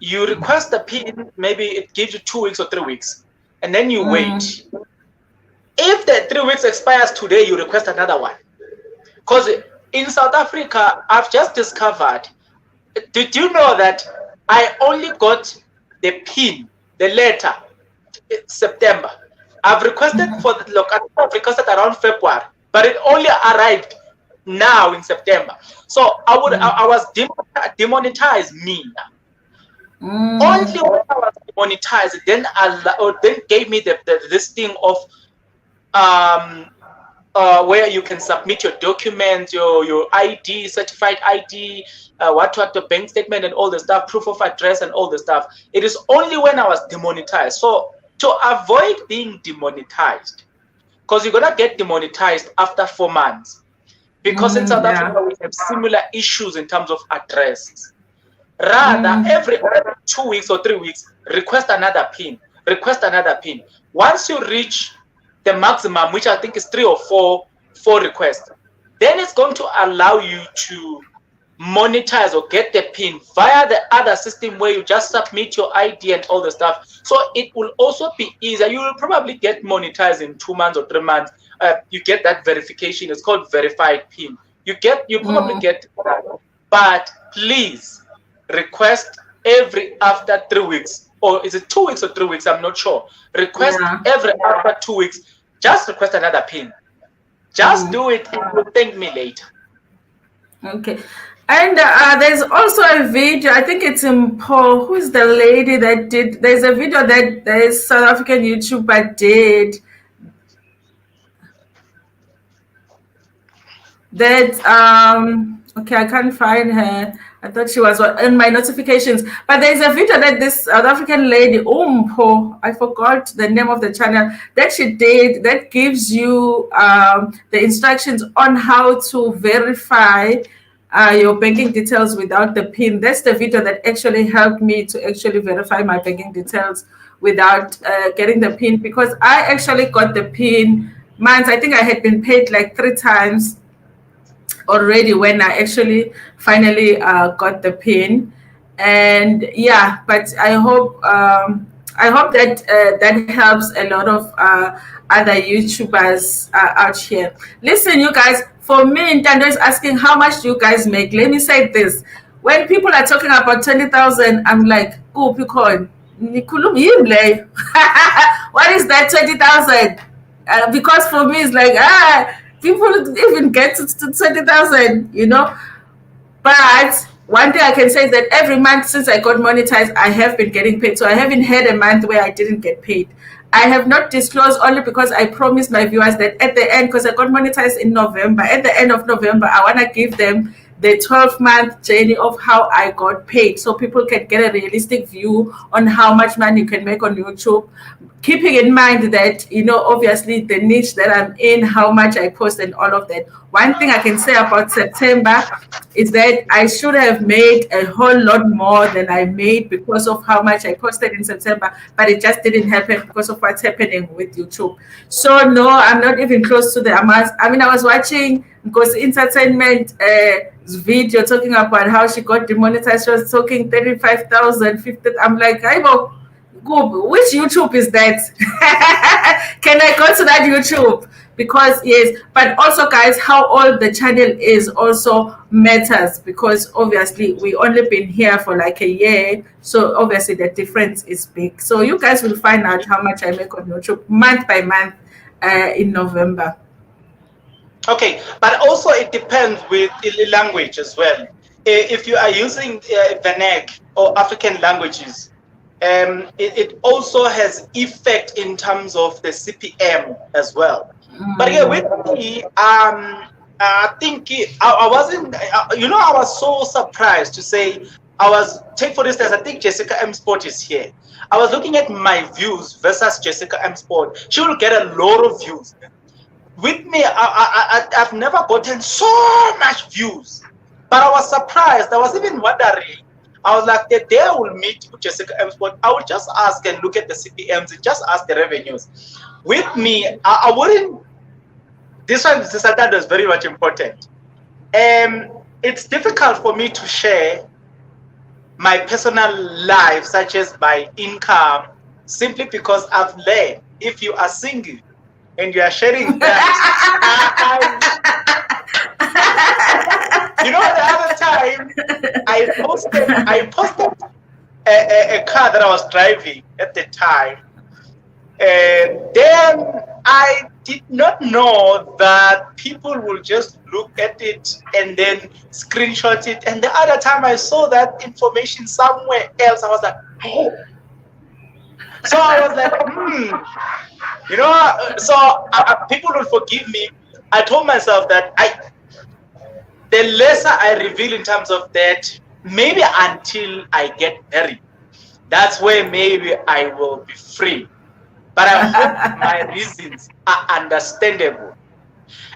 you request the pin, maybe it gives you 2 weeks or 3 weeks, and then you wait. If the 3 weeks expires today, you request another one. Because in South Africa, I've just discovered, did you know that I only got the pin, the letter, in September? I've requested I've requested around February, but it only arrived now in September. So I was demonetized me now. Only when I was demonetized, then gave me this thing of where you can submit your documents, your ID, certified ID, the bank statement and all the stuff, proof of address and all the stuff. It is only when I was demonetized. So to avoid being demonetized, because you're gonna get demonetized after 4 months, because in South Africa we have similar issues in terms of address. Rather, every 2 weeks or 3 weeks, request another pin. Once you reach the maximum, which I think is 3 or 4 requests, then it's going to allow you to monetize or get the pin via the other system where you just submit your ID and all the stuff. So it will also be easier. You will probably get monetized in 2 months or 3 months. You get that verification. It's called verified pin. You probably get that. But please request after 3 weeks, or is it 2 weeks or 3 weeks? I'm not sure. Request every after 2 weeks. Just request another pin. Just do it and you'll thank me later. Okay. And there's also a video, I think it's in Paul, who's the lady that did, there's a video that this South African YouTuber did that, okay, I can't find her. I thought she was in my notifications. But there's a video that this South African lady, I forgot the name of the channel, that she did that gives you the instructions on how to verify your banking details without the PIN. That's the video that actually helped me to actually verify my banking details without getting the PIN, because I actually got the PIN. I think I had been paid like 3 times already when I actually finally got the pin. And but I hope that that helps a lot of other YouTubers out here. Listen, you guys, for me, Ntando is asking, how much do you guys make? Let me say this. When people are talking about 20,000, I'm like, oh, Picon, what is that 20,000? Because for me, it's like, people even get to 20,000, you know. But one thing I can say is that every month since I got monetized, I have been getting paid. So I haven't had a month where I didn't get paid. I have not disclosed, only because I promised my viewers that at the end, because I got monetized in November, at the end of November, I want to give them the 12-month journey of how I got paid, so people can get a realistic view on how much money you can make on YouTube. Keeping in mind that, you know, obviously the niche that I'm in, how much I post and all of that. one thing I can say about September is that I should have made a whole lot more than I made because of how much I posted in September, but it just didn't happen because of what's happening with YouTube. So no, I'm not even close to the amount. I mean, I was watching because entertainment video talking about how she got demonetized. She was talking 35,000, 50. I'm like, I go, which YouTube is that? Can I go to that YouTube? Because yes, but also guys, how old the channel is also matters, because obviously we only been here for like a year, so obviously the difference is big. So you guys will find out how much I make on YouTube month by month in November. Okay, but also it depends with the language as well. If you are using Vernac or African languages, it also has effect in terms of the CPM as well. But yeah, with me, I think I wasn't, I was so surprised to say, take for instance, I think Jessica M. Sport is here. I was looking at my views versus Jessica M. Sport. She will get a lot of views. With me, I've never gotten so much views. But I was surprised. I was even wondering. I was like, the day I will meet Jessica M. Sport, I will just ask and look at the CPMs and just ask the revenues. With me, I wouldn't. This one, this Ntando is very much important. It's difficult for me to share my personal life, such as my income, simply because I've learned if you are single and you are sharing that. The other time I posted a car that I was driving at the time, and then I did not know that people will just look at it and then screenshot it. And the other time I saw that information somewhere else, I was like, oh. So I was like, so people will forgive me. I told myself that the lesser I reveal in terms of that, maybe until I get married, that's where maybe I will be free. But I hope my reasons are understandable.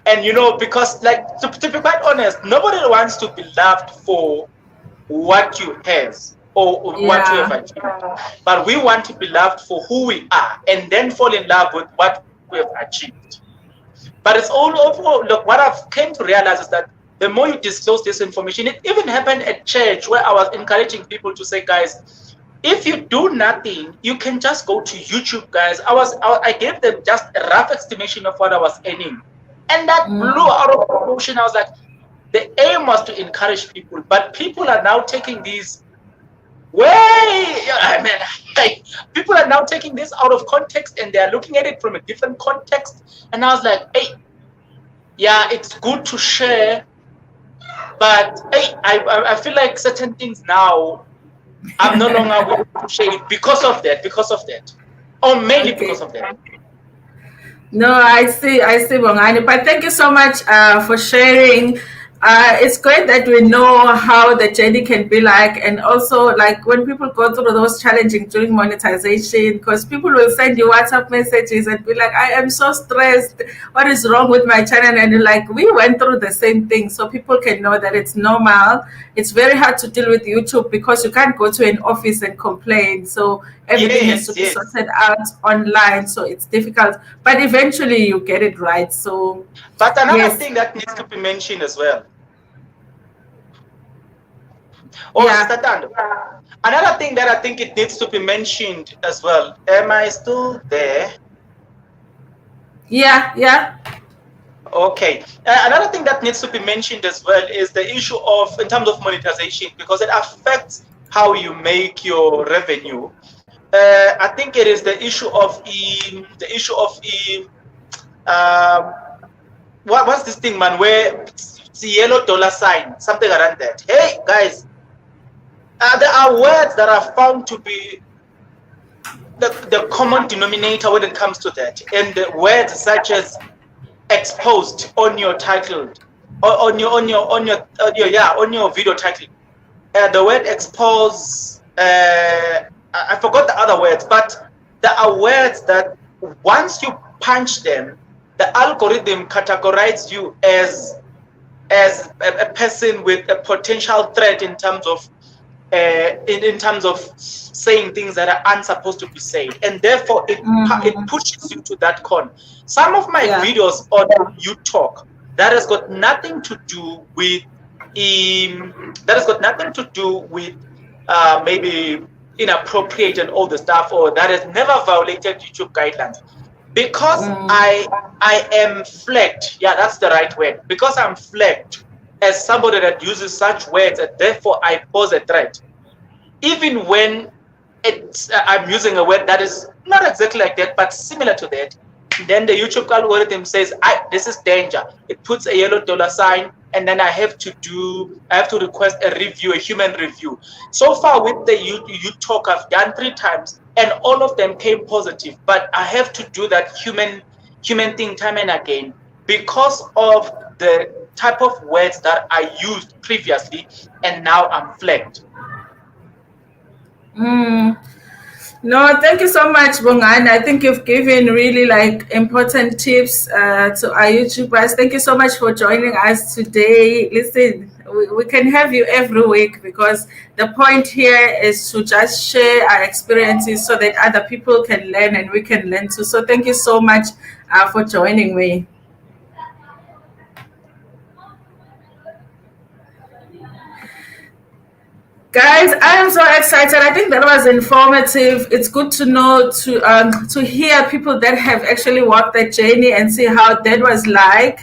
And because to be quite honest, nobody wants to be loved for what you have or what you have achieved. But we want to be loved for who we are and then fall in love with what we have achieved. But it's all over. Look, what I've came to realize is that the more you disclose this information, it even happened at church where I was encouraging people to say, guys, if you do nothing, you can just go to YouTube, guys. I gave them just a rough estimation of what I was earning. And that blew out of proportion. I was like, the aim was to encourage people, but people are now taking these people are now taking this out of context and they are looking at it from a different context. And I was like, hey, yeah, it's good to share, but hey, I feel like certain things now I'm no longer willing to share it because of that, or mainly because of that. No, I see, Bongani. But thank you so much for sharing. It's great that we know how the journey can be like, and also like when people go through those challenging during monetization, because people will send you WhatsApp messages and be like, I am so stressed. What is wrong with my channel? And you're like, we went through the same thing, so people can know that it's normal. It's very hard to deal with YouTube because you can't go to an office and complain. So everything has to be sorted out online. So it's difficult, but eventually you get it right. So, but another thing that needs to be mentioned as well. Ntando. Another thing that I think it needs to be mentioned as well. Am I still there? Yeah. Okay. Another thing that needs to be mentioned as well is the issue of, in terms of monetization, because it affects how you make your revenue. I think it is the issue of what's this thing, man? Where it's a yellow dollar sign, something around that. Hey guys, there are words that are found to be the common denominator when it comes to that, and the words such as exposed on your title, or on your video title. The word expose, I forgot the other words, but there are words that once you punch them, the algorithm categorizes you as as a person with a potential threat in terms of in terms of saying things that are unsupposed to be said, and therefore it pushes you to that corner. Some of my Yeah. videos on You Talk, that has got nothing to do with maybe inappropriate and all the stuff, or that has never violated YouTube guidelines, because I am flagged. Yeah, that's the right word. Because I'm flagged as somebody that uses such words, and therefore I pose a threat. Even when I'm using a word that is not exactly like that, but similar to that, then the YouTube algorithm says, this is danger. It puts a yellow dollar sign, and then I have to request a review, a human review. So far with the you Talk, I've done 3 times, and all of them came positive. But I have to do that human thing time and again because of the type of words that I used previously, and now I'm flagged. No, thank you so much, Bungan. I think you've given really like important tips to our YouTubers. Thank you so much for joining us today. Listen, we can have you every week because the point here is to just share our experiences so that other people can learn and we can learn too. So thank you so much for joining me. Guys, I am so excited. I think that was informative. It's good to know to hear people that have actually walked that journey and see how that was like.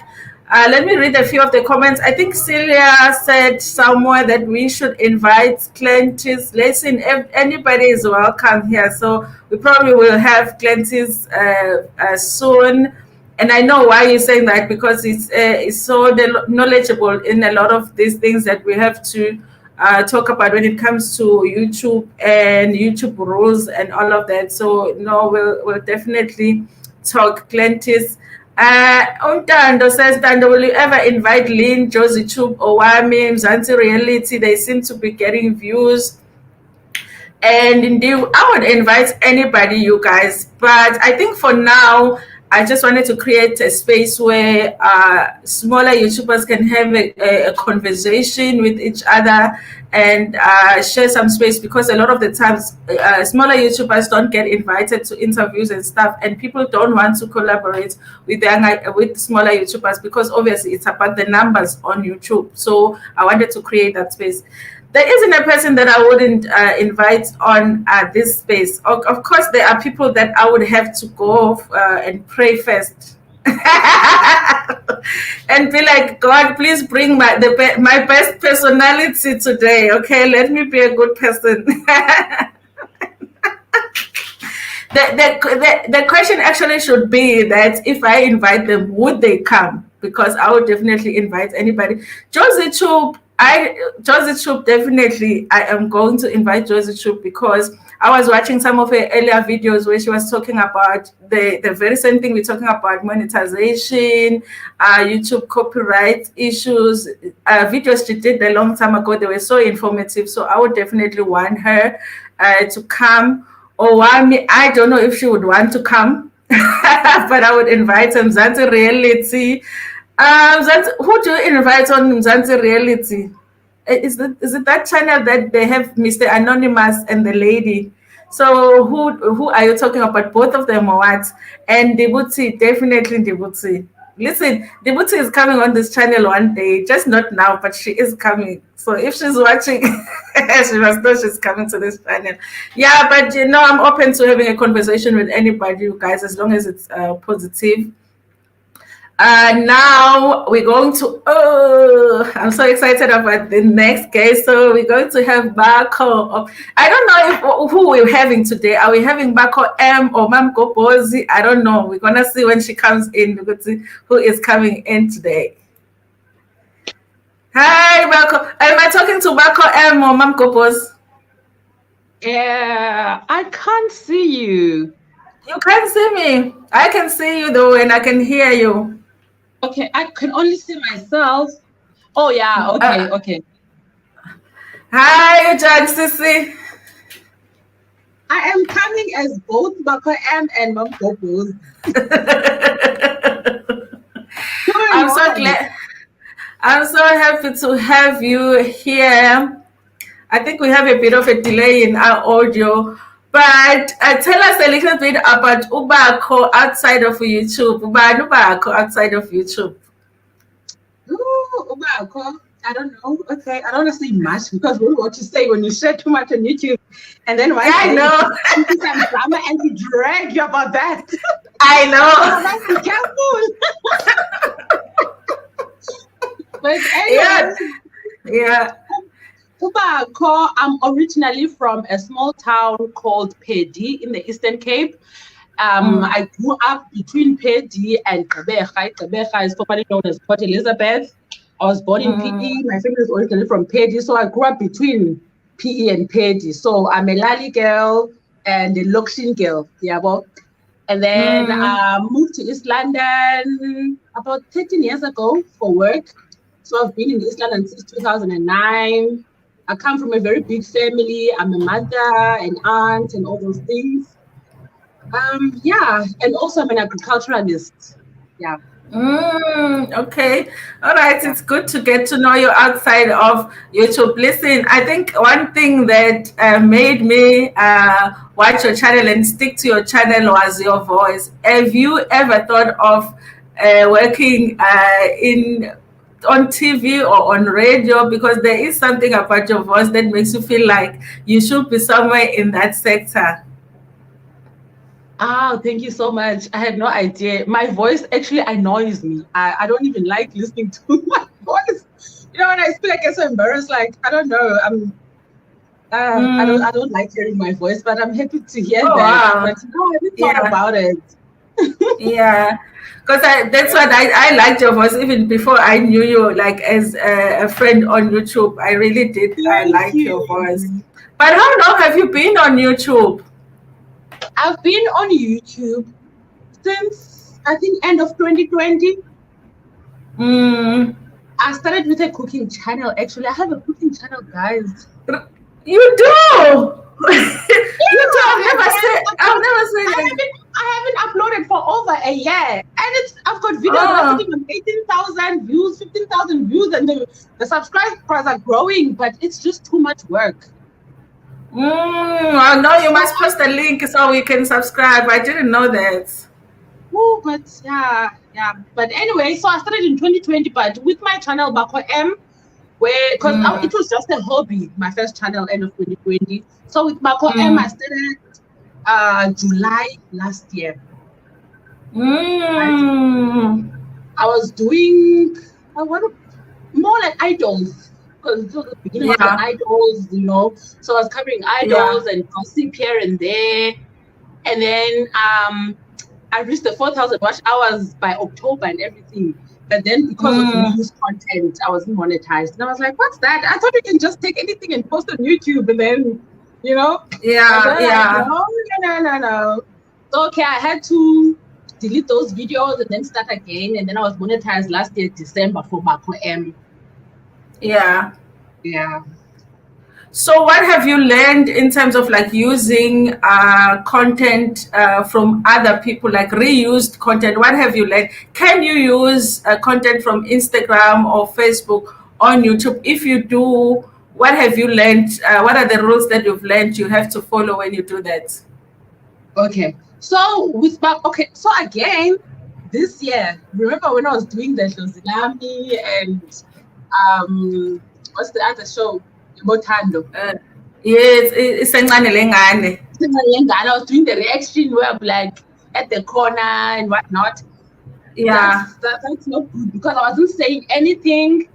Let me read a few of the comments. I think Celia said somewhere that we should invite clients. Listen, anybody is welcome here. So we probably will have clients soon. And I know why you're saying that, because it's so knowledgeable in a lot of these things that we have to talk about when it comes to YouTube and YouTube rules and all of that. So no, we'll definitely talk Glentis. Ntando says, Ntando, will you ever invite Lynn, Josie Tube, Owami, Mzansi Reality? They seem to be getting views. And indeed, I would invite anybody, you guys. But I think for now, I just wanted to create a space where smaller YouTubers can have a conversation with each other and share some space, because a lot of the times smaller YouTubers don't get invited to interviews and stuff, and people don't want to collaborate with smaller YouTubers because obviously it's about the numbers on YouTube. So I wanted to create that space. There isn't a person that I wouldn't invite on this space. Of course, there are people that I would have to go and pray first. And be like, God, please bring my best personality today. Okay, let me be a good person. The question actually should be that if I invite them, would they come? Because I would definitely invite anybody. Josie Troop, definitely, I am going to invite Josie Troop, because I was watching some of her earlier videos where she was talking about the very same thing we're talking about: monetization, YouTube copyright issues. Videos she did a long time ago, they were so informative. So I would definitely want her to come. Owami, I don't know if she would want to come, but I would invite her. Mzansi Reality. Who do you invite on Mzansi Reality? Is it that channel that they have Mr. Anonymous and the lady? So who are you talking about? Both of them or what? And Debuti, definitely Debuti. Listen, Debuti is coming on this channel one day, just not now, but she is coming. So if she's watching, she must know she's coming to this channel. Yeah, but I'm open to having a conversation with anybody, you guys, as long as it's positive. Now we're going to, I'm so excited about the next case. So we're going to have Bako. I don't know who we're having today. Are we having Bako M or Mam Kopozi? I don't know. We're going to see when she comes in. We're going to see who is coming in today. Hi, Bako. Am I talking to Bako M or Mam Kopozi? Yeah, I can't see you. You can't see me. I can see you though, and I can hear you. Okay, I can only see myself. Oh yeah, okay. Hi, John Sissy. I am coming as both Bako M and Mam Kopos. I'm so glad. I'm so happy to have you here. I think we have a bit of a delay in our audio, but tell us a little bit about Ubako outside of YouTube. Ubako outside of YouTube. Oh, wow, I don't know. Okay, I don't want to say much because we know what you say when you share too much on YouTube, and then one I day know. you do some drama and we drag you about that. I know. So let's be careful. But anyway, Yeah. Ubako, I'm originally from a small town called Pedi in the Eastern Cape. I grew up between Pedi and Gqeberha. Gqeberha is formerly known as Port Elizabeth. I was born in PE. My family is originally from Pedi, so I grew up between PE and Pedi. So I'm a Lali girl and a Lokshin girl. Yeah, well. And then moved to East London about 13 years ago for work. So I've been in East London since 2009. I come from a very big family. I'm a mother, an aunt, and all those things. Yeah, and also I'm an agriculturalist. Yeah. Okay. All right. Yeah. It's good to get to know you outside of YouTube. Listen, I think one thing that made me watch your channel and stick to your channel was your voice. Have you ever thought of working in on TV or on radio? Because there is something about your voice that makes you feel like you should be somewhere in that sector. Oh, thank you so much. I had no idea. My voice actually annoys me. I don't even like listening to my voice. You know, when I speak, I get so embarrassed. Like, I don't know. I don't like hearing my voice, but I'm happy to hear that. Wow. But no, I haven't thought about it. Yeah, because that's what I liked your voice even before I knew you, like as a friend on YouTube. I really did. I Thank like your you. voice. But how long have you been on YouTube? I've been on YouTube since I think end of 2020. Mm, I started with a cooking channel. Actually, I have a cooking channel, guys. you do. You do. I've never seen it. I haven't uploaded for over a year, and I've got videos that are sitting on 18,000 views, 15,000 views, and the subscribers are growing, but it's just too much work. I know you must post a link so we can subscribe. I didn't know that. Oh, but yeah. But anyway, so I started in 2020, but with my channel Bako M, because it was just a hobby, my first channel end of 2020. So with Bako M, I started July last year. I was doing more like idols. Because it was the beginning of the idols, you know. So I was covering idols and gossip here and there. And then I reached the 4,000 watch hours by October and everything. But then because of the news content, I wasn't monetized. And I was like, what's that? I thought you can just take anything and post on YouTube and then, you know? No. So, okay, I had to delete those videos and then start again. And then I was monetized last year, December, for Bako M. Yeah. Yeah. So what have you learned in terms of like using content from other people, like reused content? What have you learned? Can you use content from Instagram or Facebook on YouTube? If you do, what have you learned? What are the rules that you've learned you have to follow when you do that? Okay. So so again, this year, remember when I was doing the Ntando and what's the other show? Ntando. Yes, it's Ngane. I was doing the reaction where I'm like at the corner and whatnot. Yeah. That's not good because I wasn't saying anything.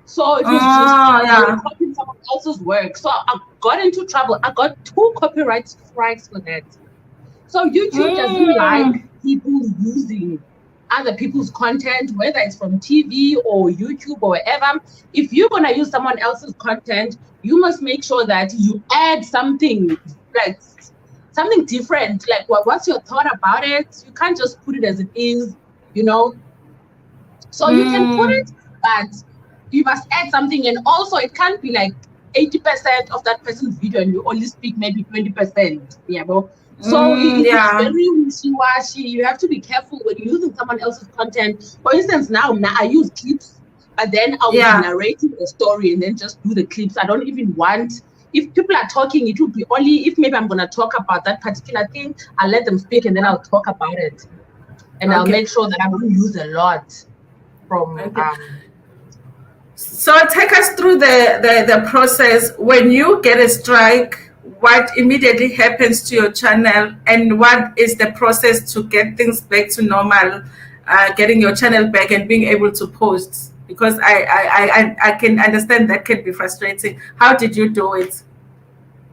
So it was just copying someone else's work. So I got into trouble. I got 2 copyright strikes for that. So YouTube doesn't like people using other people's content, whether it's from TV or YouTube or wherever. If you're going to use someone else's content, you must make sure that you add something, like something different. Like, what's your thought about it? You can't just put it as it is, you know? So you can put it, but you must add something. And also, it can't be like 80% of that person's video and you only speak maybe 20%. Yeah, bro. So it's very wishy-washy. You have to be careful when you're using someone else's content. For instance, now I use clips but then I'll be narrating the story and then just do the clips. I don't even want, if people are talking, it would be only if maybe I'm going to talk about that particular thing, I'll let them speak and then I'll talk about it. And I'll make sure that I don't use a lot from... So take us through the process. When you get a strike, what immediately happens to your channel, and what is the process to get things back to normal, getting your channel back and being able to post? Because I can understand that can be frustrating. How did you do it?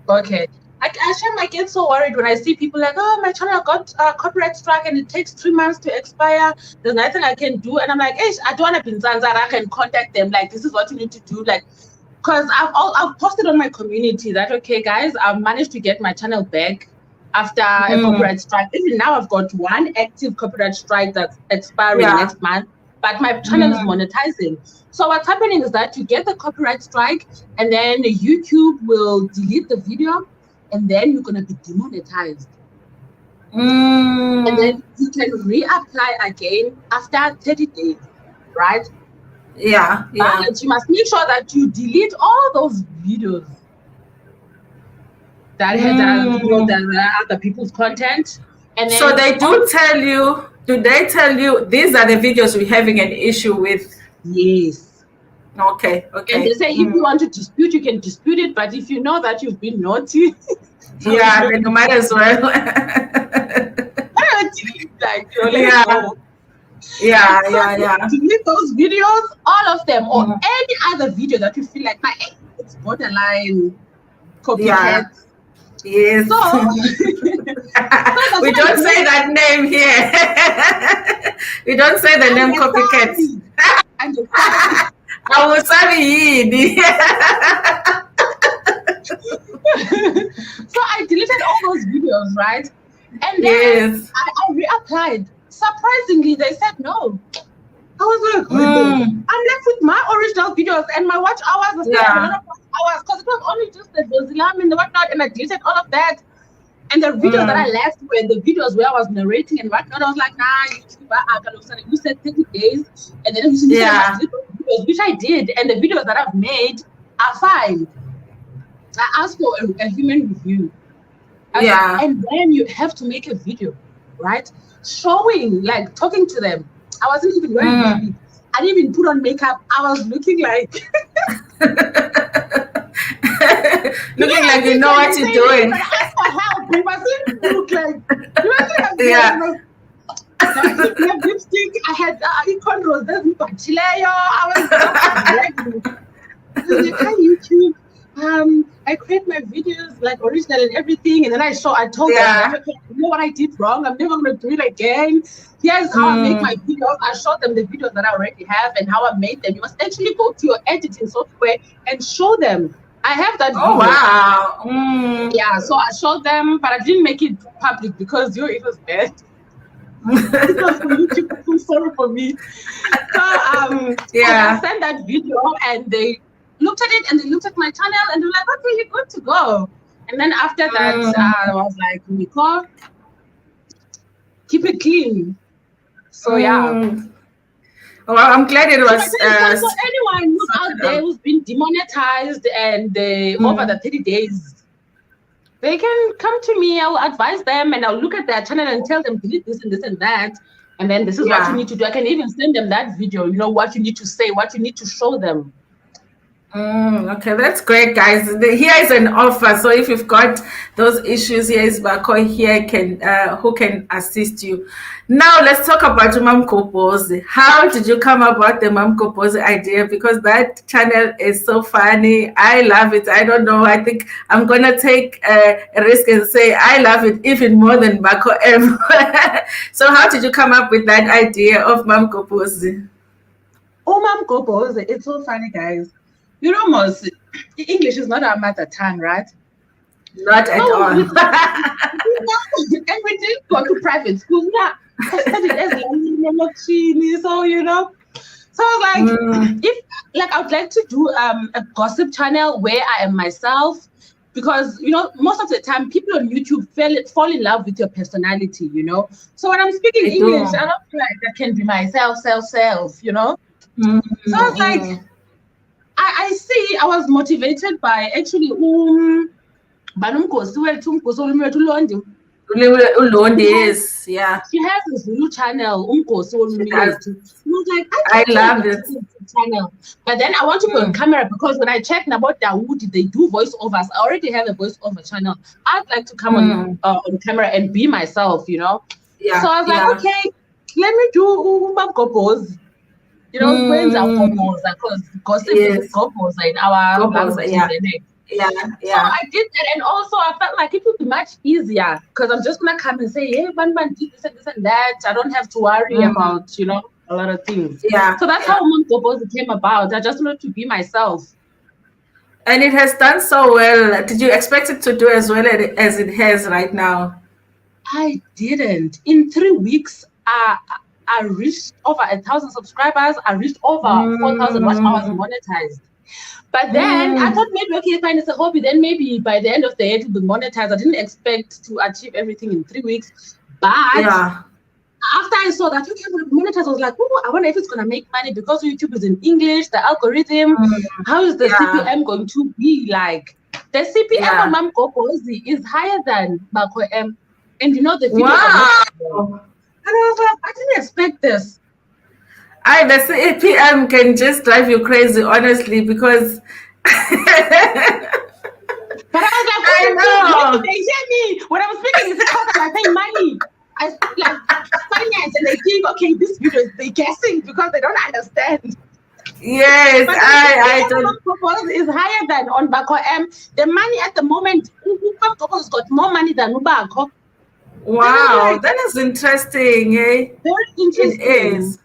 Okay. I get so worried when I see people like, oh, my channel got a copyright strike and it takes 3 months to expire. There's nothing I can do. And I'm like, hey, I don't want to be I can contact them. Like, this is what you need to do. Like, because I've posted on my community that, okay, guys, I've managed to get my channel back after a copyright strike. Even now, I've got one active copyright strike that's expiring next month, but my channel is monetizing. So what's happening is that you get the copyright strike, and then YouTube will delete the video, and then you're going to be demonetized. And then you can reapply again after 30 days, right? Yeah. But you must make sure that you delete all those videos that had other people's content. And then so they do tell you, do they tell you these are the videos we're having an issue with? Yes. Okay. And they say if you want to dispute, you can dispute it, but if you know that you've been naughty, then you might as well. Delete those videos, all of them, or any other video that you feel like it's borderline copycat. Yes. So we don't say that name here. We don't say the name copycat. I will say So I deleted all those videos, right? And then I reapplied. Surprisingly, they said no. I was like, I'm left with my original videos and my watch hours are still a lot of watch hours because it was only just the Zulu and the whatnot, and I deleted all of that. And the videos that I left were the videos where I was narrating and whatnot. I was like, you said 30 days, and then you said videos, which I did, and the videos that I've made are fine. I asked for a human review. And then you have to make a video, right? Showing, like talking to them. I wasn't even wearing makeup. I didn't even put on makeup. I was looking like looking like you know what you're doing. I asked for help. You mustn't look like I had lipstick. I had cornrows. I was like, hi YouTube. I create my videos like original and everything, and then I told them, you know what I did wrong. I'm never gonna do it again. Here's how I make my videos. I showed them the videos that I already have and how I made them. You must actually go to your editing software and show them. I have that video. Oh wow. Yeah, so I showed them, but I didn't make it public because it was bad. It was for YouTube. I'm sorry for me. So I sent that video and they looked at it and they looked at my channel and they were like, okay, you're good to go. And then after that, I was like, Nicole, keep it clean. So well, I'm glad it was. So anyone who's out there who's been demonetized and over the 30 days, they can come to me. I'll advise them and I'll look at their channel and tell them delete this and this and that. And then this is what you need to do. I can even send them that video, what you need to say, what you need to show them. Okay, that's great, guys. Here is an offer. So if you've got those issues, here is Bako here who can assist you. Now let's talk about Mam Kopozi. How did you come about the Mam Kopozi idea? Because that channel is so funny. I love it. I don't know. I think I'm gonna take a risk and say I love it even more than Bako ever. So how did you come up with that idea of Mam Kopozi? Oh, Mam Kopozi, it's so funny, guys. Most English is not our mother tongue, right? Not at all. And we didn't go to private school. So So I was like, I would like to do a gossip channel where I am myself, because most of the time people on YouTube fall in love with your personality. So when I'm speaking English, I don't feel like I can be myself, So I was like, I see, I was motivated by actually Banumkosi wethu, umgosi wolwimi lwethu uLondi. Ulondi, yes, yeah. She has a Zulu channel, umgosi wolwimi She does. lwethu. And I was like, I I love can it. channel. But then I want to go on camera because when I checked about Dawood, they do voiceovers. I already have a voiceover channel. I'd like to come on camera and be myself, you know. Yeah, So I was like, okay, let me do Gobos. You know, when's our Gobos? Because gossip is Gobos in our language. Yeah. So I did that, and also I felt like it would be much easier because I'm just gonna come and say, hey, Ban did this and that. I don't have to worry about, you know, a lot of things. Yeah. So that's how Gobos came about. I just wanted to be myself. And it has done so well. Did you expect it to do as well as it has right now? I didn't. In 3 weeks, I reached over 1,000 subscribers. I reached over 4,000 watch hours monetized. But then I thought maybe, okay, fine, it's a hobby. Then maybe by the end of the year it will be monetized. I didn't expect to achieve everything in 3 weeks. But after I saw that, okay, I'm going to monetize, I was like, oh, I wonder if it's going to make money because YouTube is in English, the algorithm. How is the CPM going to be like? The CPM on Mamgobozi is higher than Bako M. And you know, the video. And I was like, I didn't expect this. The CPM can just drive you crazy, honestly, because. But I was like, I know. They hear me when I was speaking. Is it because I pay money? I speak like finance, and they think, okay, this video they're guessing because they don't understand. Yes, but I don't. Is higher than on Bako M. The money at the moment, Bako's got more money than Ubako. Wow, that is interesting, eh? Very interesting. It is.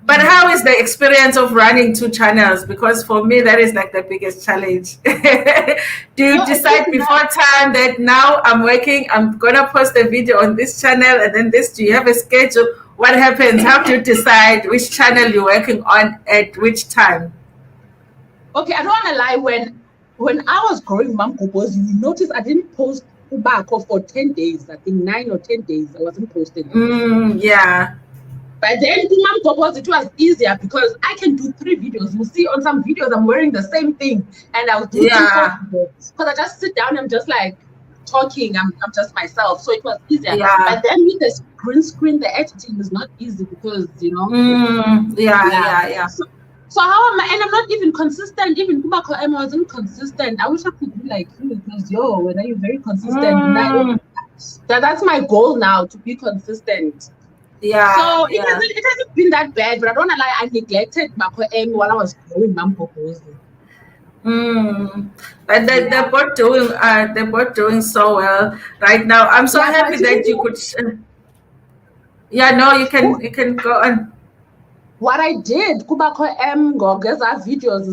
But how is the experience of running 2 channels? Because for me, that is like the biggest challenge. Do you decide before time that now I'm going to post a video on this channel and then this? Do you have a schedule? What happens? How do you decide which channel you're working on at which time? Okay, I don't want to lie. When I was growing Mamgobos, you notice I didn't post back for 10 days. I think 9 or 10 days I wasn't posting. Yeah. But then Mamgobos, it was easier because I can do 3 videos. You'll see on some videos I'm wearing the same thing, and I'll do 2 videos because I just sit down and I'm just like talking. I'm just myself, so it was easier. But then with the green screen, the editing is not easy because you know. So how am I? And I'm not even consistent. Even Kubako M wasn't consistent. I wish I could be like you because when you're very consistent. That's my goal now, to be consistent. So it hasn't been that bad, but I don't know, like I neglected Bako M while I was growing Mamgobos. But they're both doing so well right now. I'm so happy that you could. You can go on. What I did, Kubako M Gogeza videos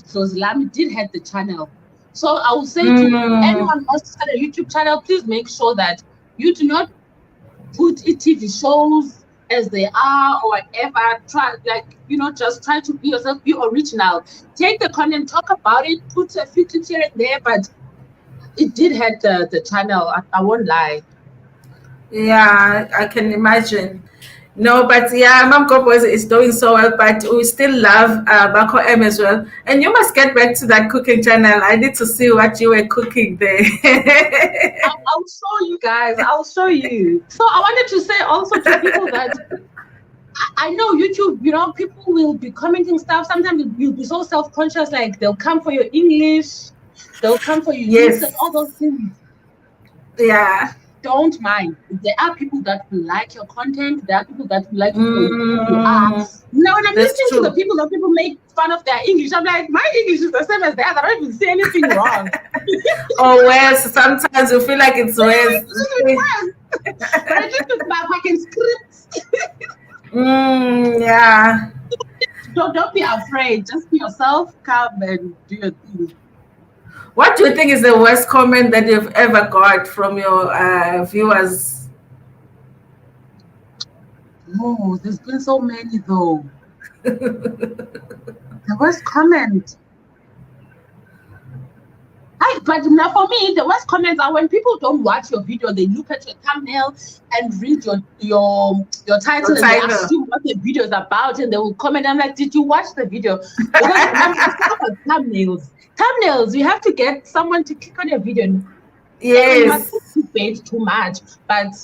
Zozlami did have the channel. So I will say to anyone who wants to start a YouTube channel, please make sure that you do not put TV shows as they are or whatever. Try, just try to be yourself, be original. Take the content, talk about it, put a few clips here and there, but it did have the channel. I won't lie. Yeah, I can imagine. No, but Mamgobos is doing so well, but we still love Bako M as well. And you must get back to that cooking channel. I need to see what you were cooking there. I'll show you guys. I'll show you. So I wanted to say also to people that I know YouTube, people will be commenting stuff. Sometimes you'll be so self-conscious, like they'll come for your English, they'll come for your use and all those things. Yeah. Don't mind. There are people that will like your content. There are people that will like you for who you are. Now, when I'm listening to the people that people make fun of their English, I'm like, my English is the same as theirs. I don't even see anything wrong. Or worse, sometimes you feel like it's worse. But I just look back, I can script. Yeah. Don't be afraid. Just be yourself. Come and do your thing. What do you think is the worst comment that you've ever got from your viewers? Oh, there's been so many though. The worst comment. But now for me, the worst comments are when people don't watch your video, they look at your thumbnail and read your title and they assume what the video is about and they will comment. I'm like, did you watch the video? Because remember, it's not about thumbnails. Thumbnails, you have to get someone to click on your video. Yes. You must debate too much, but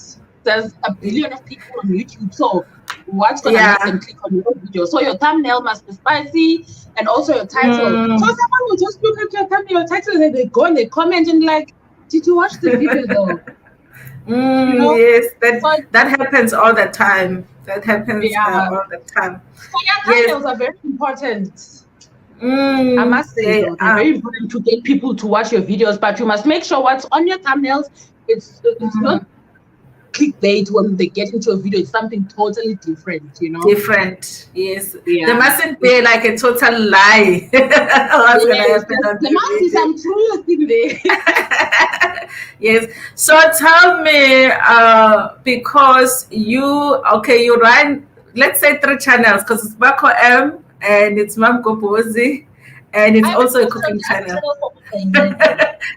there's a billion of people on YouTube, so what's gonna make them click on your video? So your thumbnail must be spicy and also your title. So someone will just look at your thumbnail, your title, and they go and they comment and like, did you watch the video though? Yes, that happens all the time. That happens all the time. So thumbnails are very important. I must say, they're very important to get people to watch your videos, but you must make sure what's on your thumbnails, it's not clickbait. When they get into a video, it's something totally different, Different, yes. There mustn't be like a total lie. There must be some truth in there. Yes. So tell me, because you run, let's say 3 channels, because it's Bako M, and it's Mam Kopozi, and it's also a cooking channel.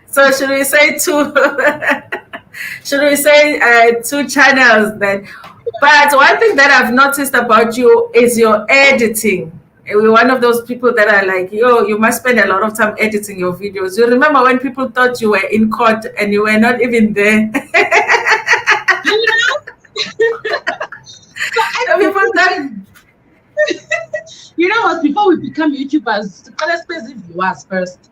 So should we say 2? Should we say 2 channels then? But one thing that I've noticed about you is your editing. We're one of those people that are like, you must spend a lot of time editing your videos. You remember when people thought you were in court and you were not even there? You know what? Before we become YouTubers, let's say viewers first.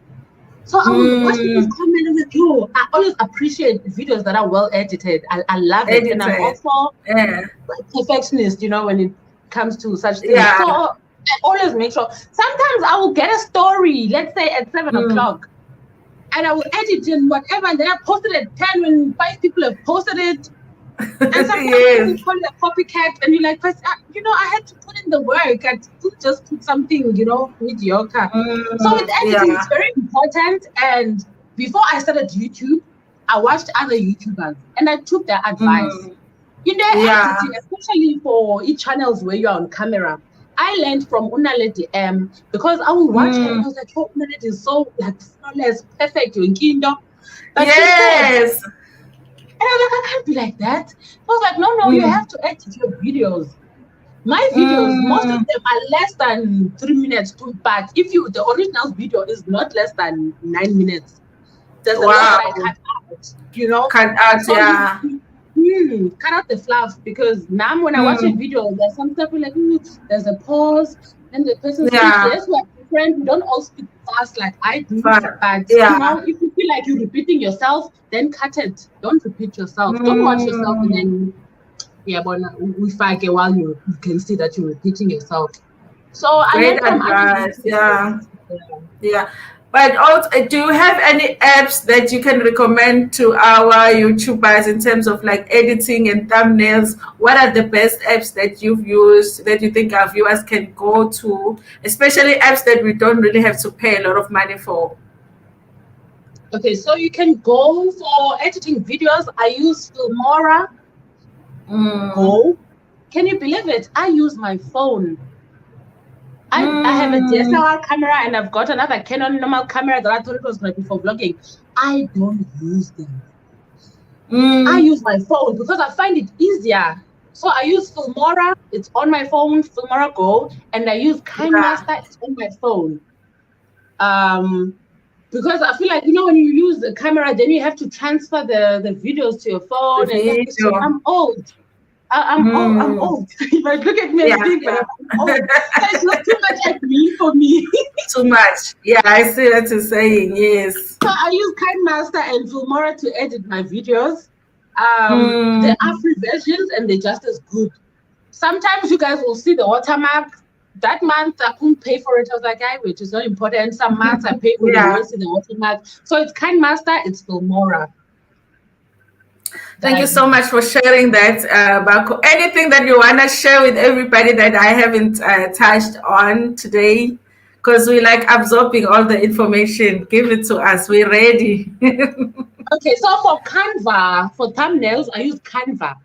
So I was watching this comment and like, I always appreciate videos that are well edited. I love it, and I'm also perfectionist. When it comes to such things. So I always make sure. Sometimes I will get a story, let's say at 7 o'clock, and I will edit and whatever, and then I post it at 10 when 5 people have posted it. And sometimes you call it a copycat, and you're like, but I had to put in the work. I could just put something, mediocre. So with editing, it's very important. And before I started YouTube, I watched other YouTubers, and I took their advice. Editing, especially for each channels where you're on camera. I learned from Mdletshe because I would watch him and I was like, Mdletshe is so flawless, perfect, you're in kingdom. But yes. And I was like, I can't be like that. I was like, no, you have to edit your videos. My videos, most of them are less than 3 minutes, but the original video is not less than 9 minutes. There's a lot that I cut out, Cut out, cut out the fluff, because now when I watch a video, there's some stuff like, there's a pause, and the person speaks. Yes, we're different. We don't all speak fast like I do, but if you feel like you're repeating yourself, then cut it. Don't repeat yourself. Don't watch yourself and then but we fight while you can see that you're repeating yourself. So great advice. But also, do you have any apps that you can recommend to our YouTubers in terms of like editing and thumbnails? What are the best apps that you've used that you think our viewers can go to, especially apps that we don't really have to pay a lot of money for? Okay, so you can go for editing videos. I use Filmora. Can you believe it? I use my phone. I have a DSLR camera and I've got another Canon normal camera that I thought it was going to be for vlogging. I don't use them. I use my phone because I find it easier. So I use Filmora, it's on my phone, Filmora Go, and I use KineMaster, it's on my phone. Because I feel like, when you use the camera, then you have to transfer the videos to your phone. And I'm old. I'm old. If I look at me and think, I'm old. It's not too much admin for me. Too much. Yeah, I see what you're saying. Yes. So I use KineMaster and Filmora to edit my videos. There are free versions and they're just as good. Sometimes you guys will see the watermark. That month I couldn't pay for it. I was like, which is not important. Some months I pay for it and see the watermark. So it's KineMaster, it's Filmora. Thank you so much for sharing that, Bako. Anything that you want to share with everybody that I haven't touched on today? Because we like absorbing all the information. Give it to us. We're ready. Okay, so for Canva, for thumbnails, I use Canva.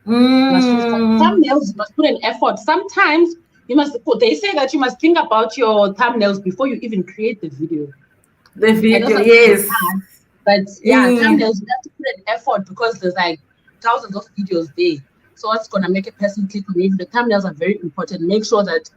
Thumbnails, you must put an effort. Sometimes they say that you must think about your thumbnails before you even create the video. The I know video, some people yes. can't, but yeah, thumbnails, you have to put an effort because there's like thousands of videos there. So what's gonna make a person click on it? The thumbnails are very important. Make sure that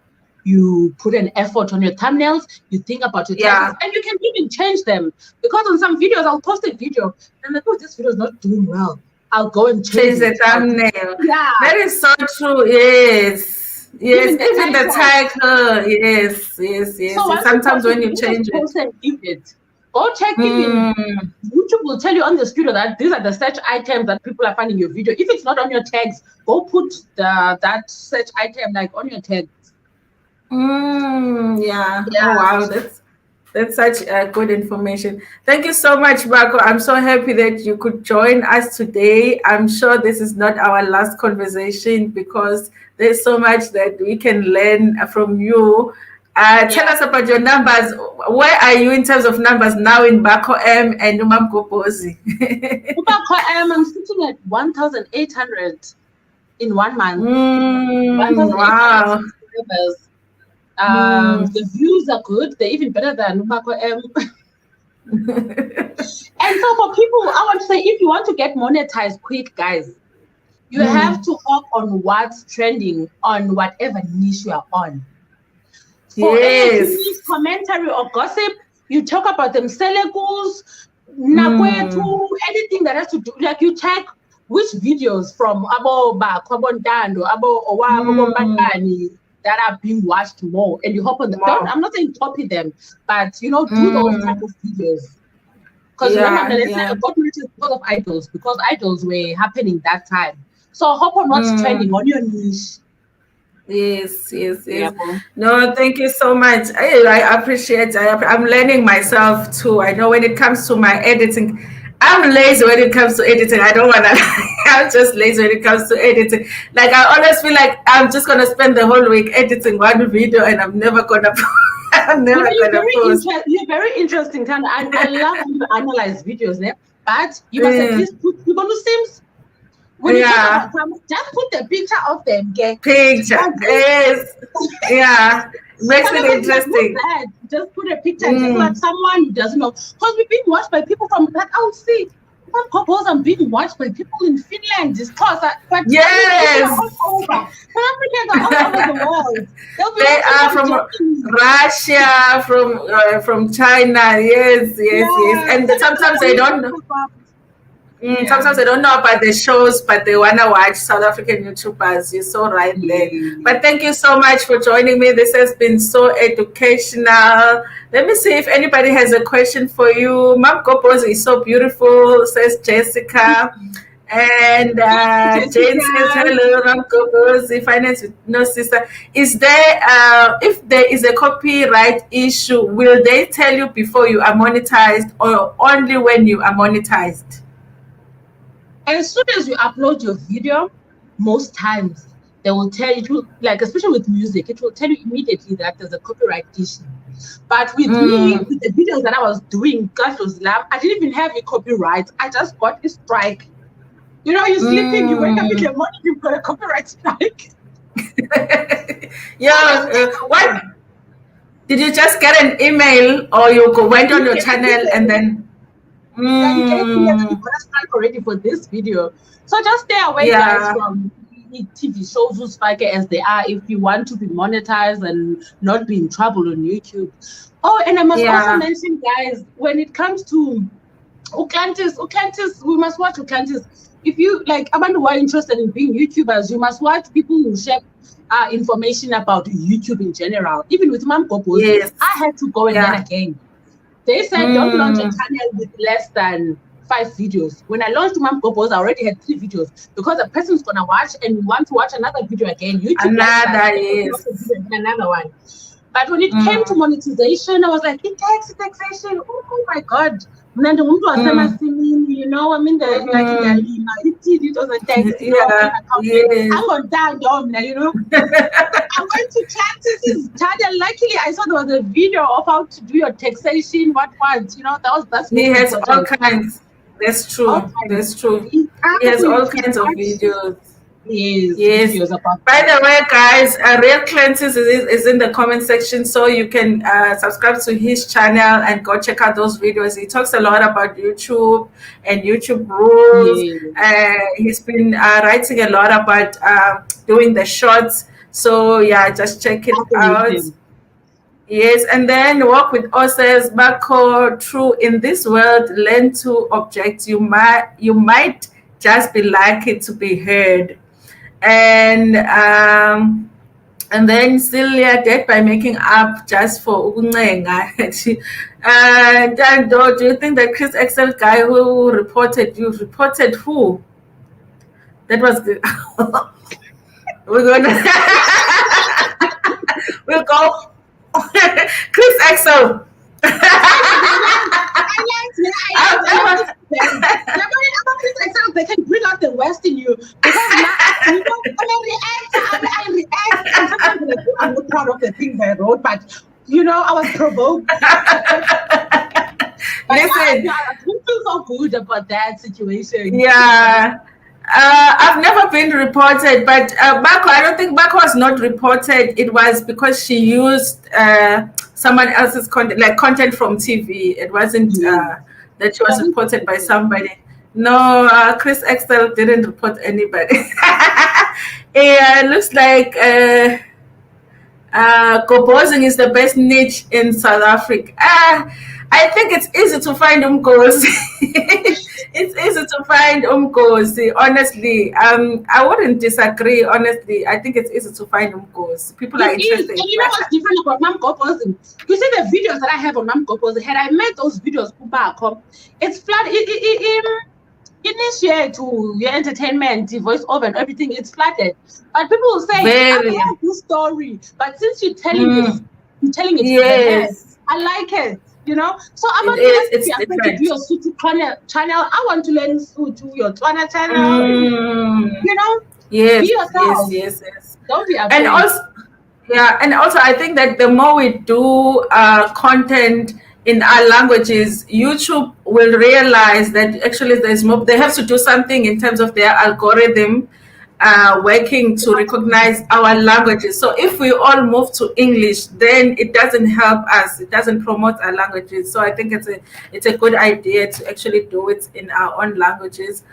you put an effort on your thumbnails, you think about your titles, and you can even change them. Because on some videos, I'll post a video and I'm like, oh, this video is not doing well. I'll go and change the thumbnail. Yeah. That is so true. Yes. Yes. Even the title. Yes. Yes. Yes. So sometimes when you change it, go check even YouTube will tell you on the studio that these are the search items that people are finding your video. If it's not on your tags, go put that search item like on your tags. Yeah. Oh wow, that's such good information. Thank you so much, Bako. I'm so happy that you could join us today. I'm sure this is not our last conversation because there's so much that we can learn from you. Tell us about your numbers. Where are you in terms of numbers now in Bako M and Umam Kopozi? Bako M, I'm sitting at 1,800 in 1 month. 1,800 wow. subscribers. The views are good. They're even better than Bako M. And so for people, I want to say, if you want to get monetized quick, guys, you have to hop on what's trending on whatever niche you are on. For any commentary or gossip, you talk about them Selegos, Nakwetu, anything that has to do, like you check which videos from Abo Ntando, Abo Owa, that are being watched more, and you hop on them. I'm not saying copy them, but do those type of videos. Because remember, Mdletshe got noticed because of idols, because idols were happening that time. So hop on what's trending on your niche. Yes. No, thank you so much. I appreciate it. I'm learning myself too. I know when it comes to my editing, I'm lazy when it comes to editing. I don't want to. I'm just lazy when it comes to editing. Like I always feel like I'm just gonna spend the whole week editing one video, and I'm never gonna. I'm never gonna post. You're very interesting, Ntando. I love how you analyze videos there, but you must at least put. You're gonna Sims. When you talk about them, just put the picture of them. Picture, yes, makes it interesting. Just put a picture, just like someone who doesn't know. Because we're being watched by people from that. I would see some couples are being watched by people in Finland, but yes, all over. Africans are all over the world. They are from Russia, from China. Yes, and sometimes they don't know. Sometimes they don't know about the shows, but they want to watch South African YouTubers. You're so right there. But thank you so much for joining me. This has been so educational. Let me see if anybody has a question for you. Mam Kopozi is so beautiful, says Jessica. And Jane says, hello, Mam Kopozi, finance with no sister. Is there, if there is a copyright issue, will they tell you before you are monetized or only when you are monetized? As soon as you upload your video, most times they will tell you, like especially with music, it will tell you immediately that there's a copyright issue. But with me, with the videos that I was doing, I didn't even have a copyright. I just got a strike. You're sleeping, you wake up in the morning, you've got a copyright strike. What? Did you just get an email or you went on your channel and then... You gave me a strike already for this video. So just stay away, guys, from TV shows as they are if you want to be monetized and not be in trouble on YouTube. Oh, and I must also mention, guys, when it comes to Uklantis, we must watch Uklantis. If you like, I wonder why interested in being YouTubers, you must watch people who share information about YouTube in general. Even with Mam Kopozi, I had to go and learn again. They said don't launch a channel with less than 5 videos. When I launched Mam Kopozi, I already had 3 videos because a person's gonna watch and want to watch another video again. YouTube another one. But when it came to monetization, I was like, it takes taxation. Oh my God. You know, I mean, it was a tax. I'm on down, you know. I went to Chances' channel. Luckily, I saw there was a video of how to do your taxation, you know, that's he has all kinds. That's true. That's true. He has all kinds of videos. Yes, Yes. videos about By that. the way, guys, Real Cleanses is in the comment section, so you can subscribe to his channel and go check out those videos. He talks a lot about YouTube and YouTube rules. Yes, He's been writing a lot about doing the shorts. So yeah, just check it out. algorithm. Yes, and then work with authors, Bako, true in this world, learn to object. You might just be lucky to be heard. And then Celia dead by making up just for ukuncenga. Ntando, do you think that Chris Excel guy who reported you reported who? That was good. We're gonna we'll go Chris Excel. They can bring out the West in you because now, I react, and sometimes I'm not proud of the things I wrote, but I was provoked. Listen, I feel so good about that situation. yeah. I've never been reported, but Bako, I don't think Bako was not reported. It was because she used someone else's content, like content from TV. It wasn't that she was reported by somebody. No, Chris Excel didn't report anybody. It looks like composing is the best niche in South Africa. I think it's easy to find umgozi. It's easy to find umgozi. Honestly, I wouldn't disagree. Honestly, I think it's easy to find umgozi. People are interested. And you know what's different about Mam Composing? You see the videos that I have on Mam Composing. Had I made those videos back home, it's flat. Initiate to your entertainment, the voiceover and everything, it's flattered. But people will say, I like this story. But since you're telling it, yes, I like it. So I'm not going to do your Sutu channel. I want to learn Sutu, your Twana channel. Yes, be yourself. Yes. Don't be afraid. And also I think that the more we do content in our languages, YouTube will realize that actually there's more. They have to do something in terms of their algorithm working to recognize our languages. So if we all move to English, then it doesn't help us. It doesn't promote our languages. So I think it's a good idea to actually do it in our own languages.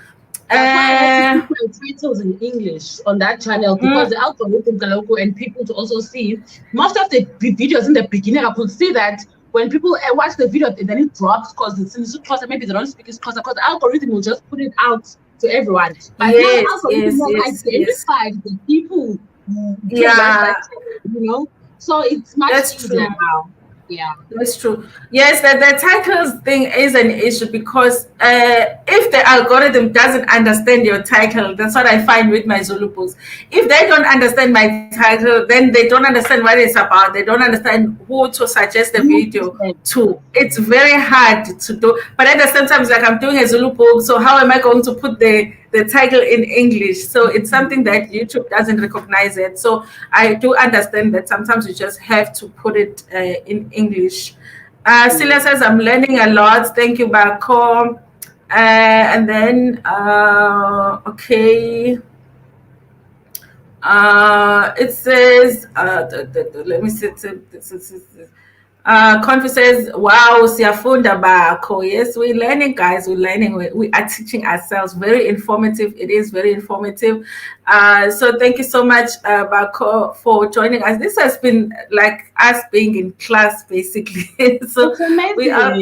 That's why I put my titles in English on that channel because the algorithm and people to also see most of the videos in the beginning. I could see that when people watch the video, then it drops because it's in Xhosa. Maybe they don't speak Xhosa because the algorithm will just put it out to everyone. But now the algorithm will identify the people who so it's much easier now. Yeah, that's true. Yes, the titles thing is an issue because if the algorithm doesn't understand your title, that's what I find with my Zulu posts. If they don't understand my title, then they don't understand what it's about. They don't understand who to suggest the video to. It's very hard to do. But at the same time, it's like I'm doing a Zulu post, so how am I going to put the title in English? So it's something that YouTube doesn't recognize it. So I do understand that sometimes you just have to put it in English. Celia says, I'm learning a lot. Thank you, Bako. And then, okay. It says, let me see. Confi says, wow, siyafunda Bako. Yes, we're learning, guys. We're learning. We are teaching ourselves. Very informative. It is very informative. So thank you so much, Bako, for joining us. This has been like us being in class, basically. So it's amazing. We are.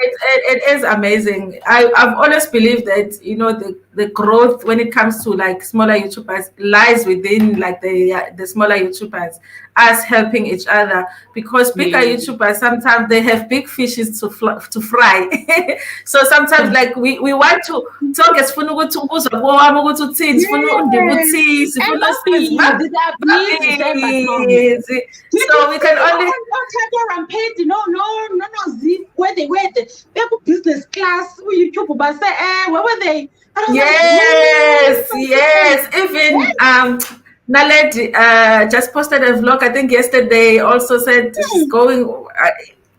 It is amazing. I've always believed that the growth when it comes to like smaller YouTubers lies within like the smaller YouTubers, us helping each other, because bigger YouTubers sometimes they have big fishes to fry. So sometimes like we want to talk as so we can only business class YouTube but say where were they? Yes. Even Naledi just posted a vlog, I think yesterday, also said she's going,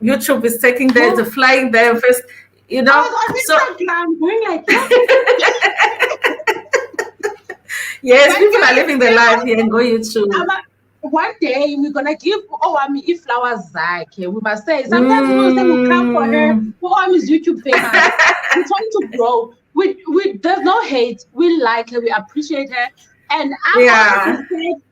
YouTube is taking the flying there first, I was on Instagram going like Yes, One people are day, living their life here and go YouTube. one day we're gonna give Owami flowers zakhe. We must say sometimes people say we'll come for her. Owami's YouTube famous. We're trying to grow. We there's no hate. We like her. We appreciate her. And I've Yeah.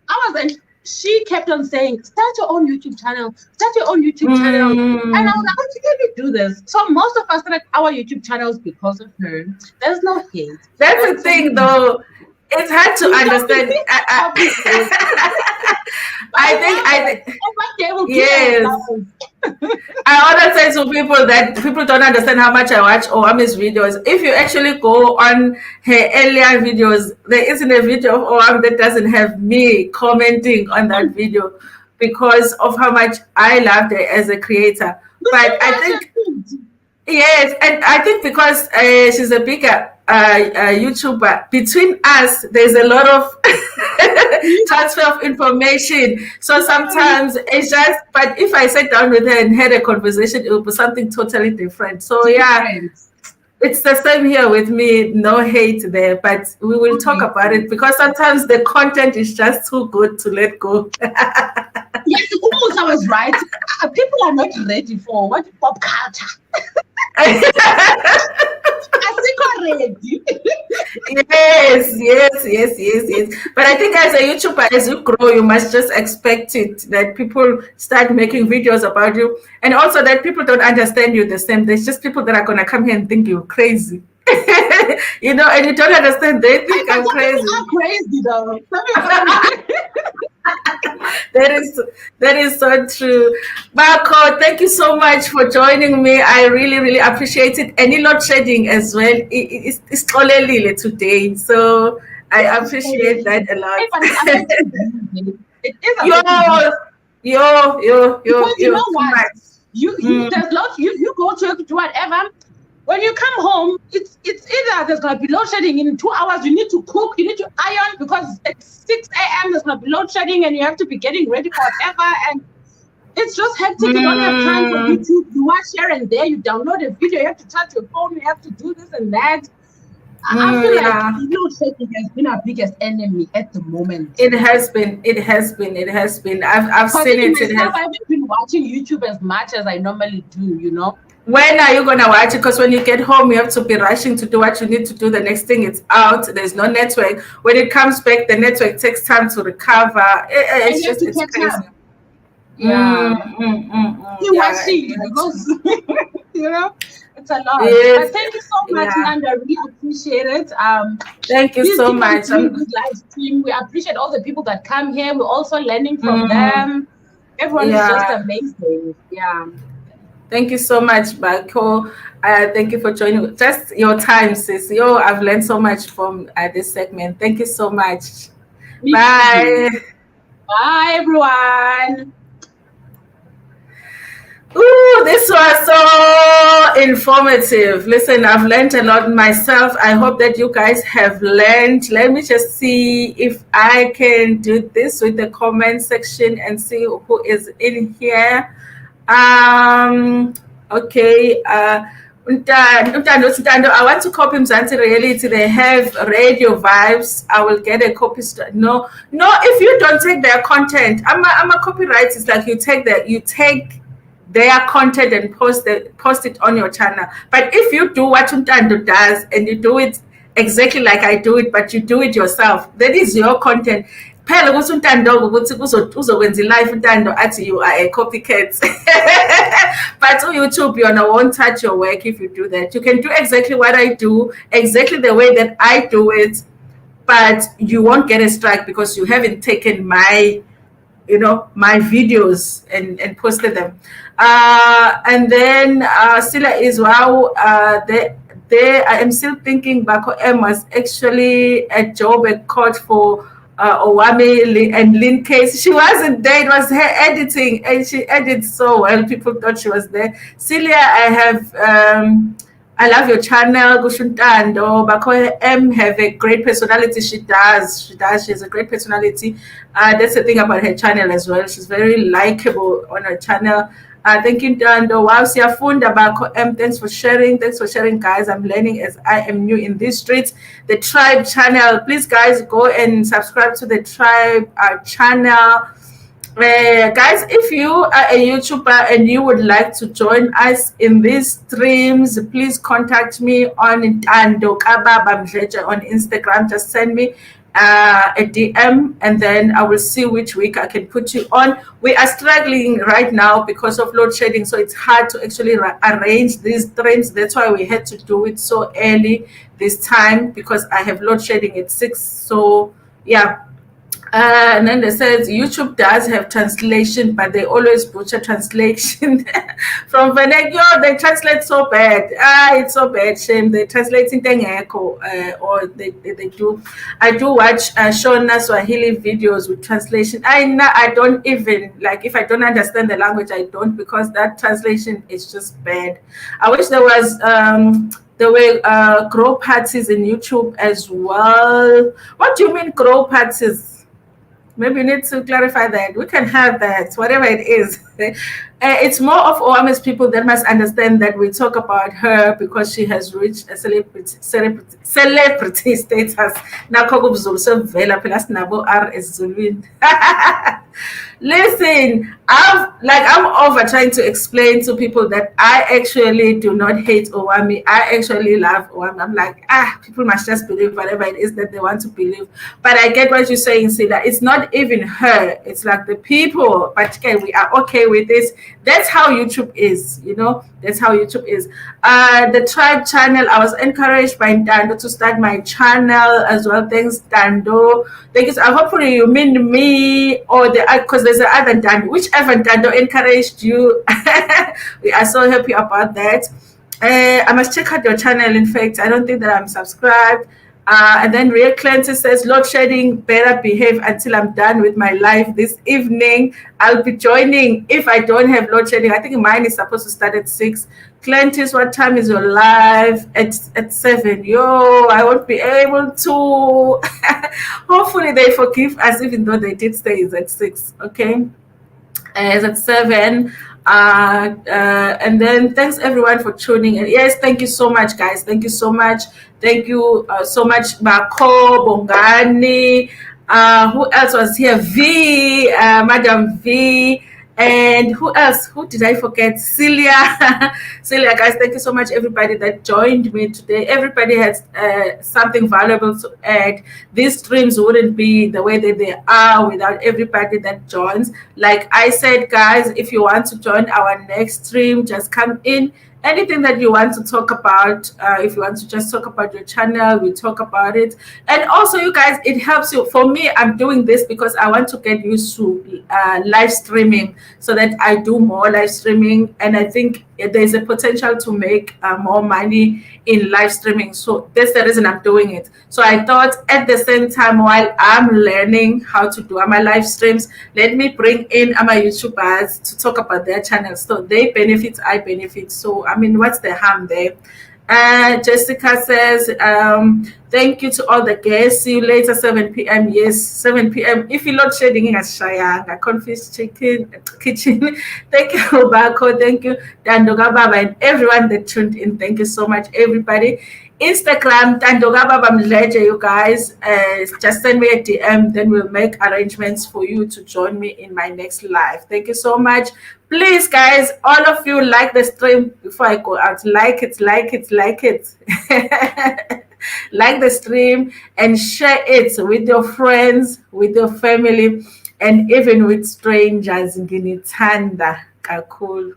always said she kept on saying, start your own YouTube channel, start your own YouTube channel. And I was like, okay, can we do this? So most of us started our YouTube channels because of her. There's no hate. That's the thing, though. It's hard to understand. I think, yes. I always say to people that people don't understand how much I watch Owami's videos. If you actually go on her earlier videos, there isn't a video of Owami that doesn't have me commenting on that video because of how much I loved her as a creator. But I think, yes, and I think because she's a bigger YouTuber, between us, there's a lot of transfer of information. So sometimes it's just, but if I sat down with her and had a conversation, it would be something totally different. So yeah, it's the same here with me. No hate there, but we will talk about it because sometimes the content is just too good to let go. Yes, I was right. People are not ready for what pop culture. Yes. But I think as a YouTuber, as you grow, you must just expect it that people start making videos about you, and also that people don't understand you the same. There's just people that are gonna come here and think you're crazy, and you don't understand. They think I'm crazy. I'm crazy though. That is so true. Marco, thank you so much for joining me. I really appreciate it. And load shedding as well. It's totally today. So I appreciate that a lot. Yo. You know what? There's lots. You go to whatever. When you come home, it's either there's gonna be load shedding in 2 hours. You need to cook, you need to iron because at 6 a.m. there's gonna be load shedding, and you have to be getting ready for whatever. And it's just hectic. You don't have time for YouTube. You watch here and there. You download a video. You have to charge your phone. You have to do this and that. I feel like load shedding has been our biggest enemy at the moment. It has been. I've seen it. I haven't been watching YouTube as much as I normally do. When are you going to watch it? Because when you get home, you have to be rushing to do what you need to do. The next thing it's out. There's no network. When it comes back, the network takes time to recover. It's crazy. Yeah. Watching because, it's a lot. Yes. But thank you so much, Ntando. I really appreciate it. Thank you so much. Live stream. We appreciate all the people that come here. We're also learning from them. Everyone is just amazing. Yeah. Thank you so much, Marco. Thank you for joining. Just your time, sis. I've learned so much from this segment. Thank you so much. Bye. Bye, everyone. Ooh, this was so informative. Listen, I've learned a lot myself. I hope that you guys have learned. Let me just see if I can do this with the comment section and see who is in here. Okay. Ntando, I want to copy Mzansi Reality. They have radio vibes. I will get a copy. No, if you don't take their content, I'm a copywriter. It's like you take their content and post it on your channel. But if you do what Ntando does and you do it exactly like I do it, but you do it yourself, that is your content. Phela ukuthi uNtando ukuthi uzokwenza live uNtando athi you are a copycat. But on YouTube you won't touch your work if you do that. You can do exactly what I do, exactly the way that I do it, but you won't get a strike because you haven't taken my videos and posted them. And then Celia is wow. I am still thinking Bako M was actually a job at court for Owami and Lynn case. She wasn't there. It was her editing, and she edits so well. People thought she was there. Celia, I love your channel. Ntando. Bako M have a great personality. She does. She has a great personality. That's the thing about her channel as well. She's very likable on her channel. Thank you, Ntando. Wow, Siafunda Bako M. Thanks for sharing. Thanks for sharing, guys. I'm learning as I am new in these streets. The Tribe channel. Please, guys, go and subscribe to the Tribe channel. Guys, if you are a YouTuber and you would like to join us in these streams, please contact me on Ntando Mdletshe on Instagram. Just send me a DM, and then I will see which week I can put you on. We are struggling right now because of load shedding, so it's hard to actually arrange these streams. That's why we had to do it so early this time, because I have load shedding at 6. So yeah. And then they says YouTube does have translation, but they always butcher translation from Venegio. They translate so bad. It's so bad. Shame. They translate in Tengeko, or they do. I do watch Shona Swahili videos with translation. I don't even, like, if I don't understand the language, I don't, because that translation is just bad. I wish there was there were grow parties in YouTube as well. What do you mean grow parties? Maybe you need to clarify that. We can have that, whatever it is. It's more of Owame's people that must understand that we talk about her because she has reached a celebrity status. Listen, I'm over trying to explain to people that I actually do not hate Owami. I actually love Owami. I'm like, people must just believe whatever it is that they want to believe. But I get what you're saying, Celia. It's not even her. It's like the people. But okay, we are okay with this. That's how YouTube is, That's how YouTube is. The Tribe channel, I was encouraged by Ntando to start my channel as well. Thanks, Ntando. Thank you. Hopefully you mean me or because there's the other Ntando. Whichever Ntando encouraged you. We are so happy about that. I must check out your channel. In fact, I don't think that I'm subscribed. And then Real Clancy says, load shedding, better behave until I'm done with my life this evening. I'll be joining if I don't have load shedding. I think mine is supposed to start at 6. Clancy's, what time is your live? At 7. Yo, I won't be able to. Hopefully they forgive us, even though they did say it's at 6. Okay. It's at 7. And then thanks everyone for tuning in. Yes, thank you so much, guys. Thank you so much. Thank you so much, Bako, Bongani. Who else was here? V, Madam V. And who else? Who did I forget? Celia. Celia, guys, thank you so much, everybody that joined me today. Everybody has something valuable to add. These streams wouldn't be the way that they are without everybody that joins. Like I said, guys, if you want to join our next stream, just come in. Anything that you want to talk about, if you want to just talk about your channel, we talk about it. And also, you guys, it helps you. For me, I'm doing this because I want to get used to live streaming so that I do more live streaming. And I think there's a potential to make more money in live streaming. So that's the reason I'm doing it. So I thought at the same time, while I'm learning how to do my live streams, let me bring in my YouTubers to talk about their channels. So they benefit, I benefit. So, I mean, what's the harm there? Jessica says, thank you to all the guests. See you later, 7 p.m. Yes, 7 p.m. If you're not shedding in a Shayanga, Confused Chicken Kitchen. Thank you, Bako. Thank you, Dandoga Baba, and everyone that tuned in. Thank you so much, everybody. Instagram, Dandoga Baba Mdletshe, you guys. Just send me a DM, then we'll make arrangements for you to join me in my next live. Thank you so much. Please, guys, all of you, like the stream before I go out. Like it. Like the stream and share it with your friends, with your family, and even with strangers. Nginithanda kakhulu.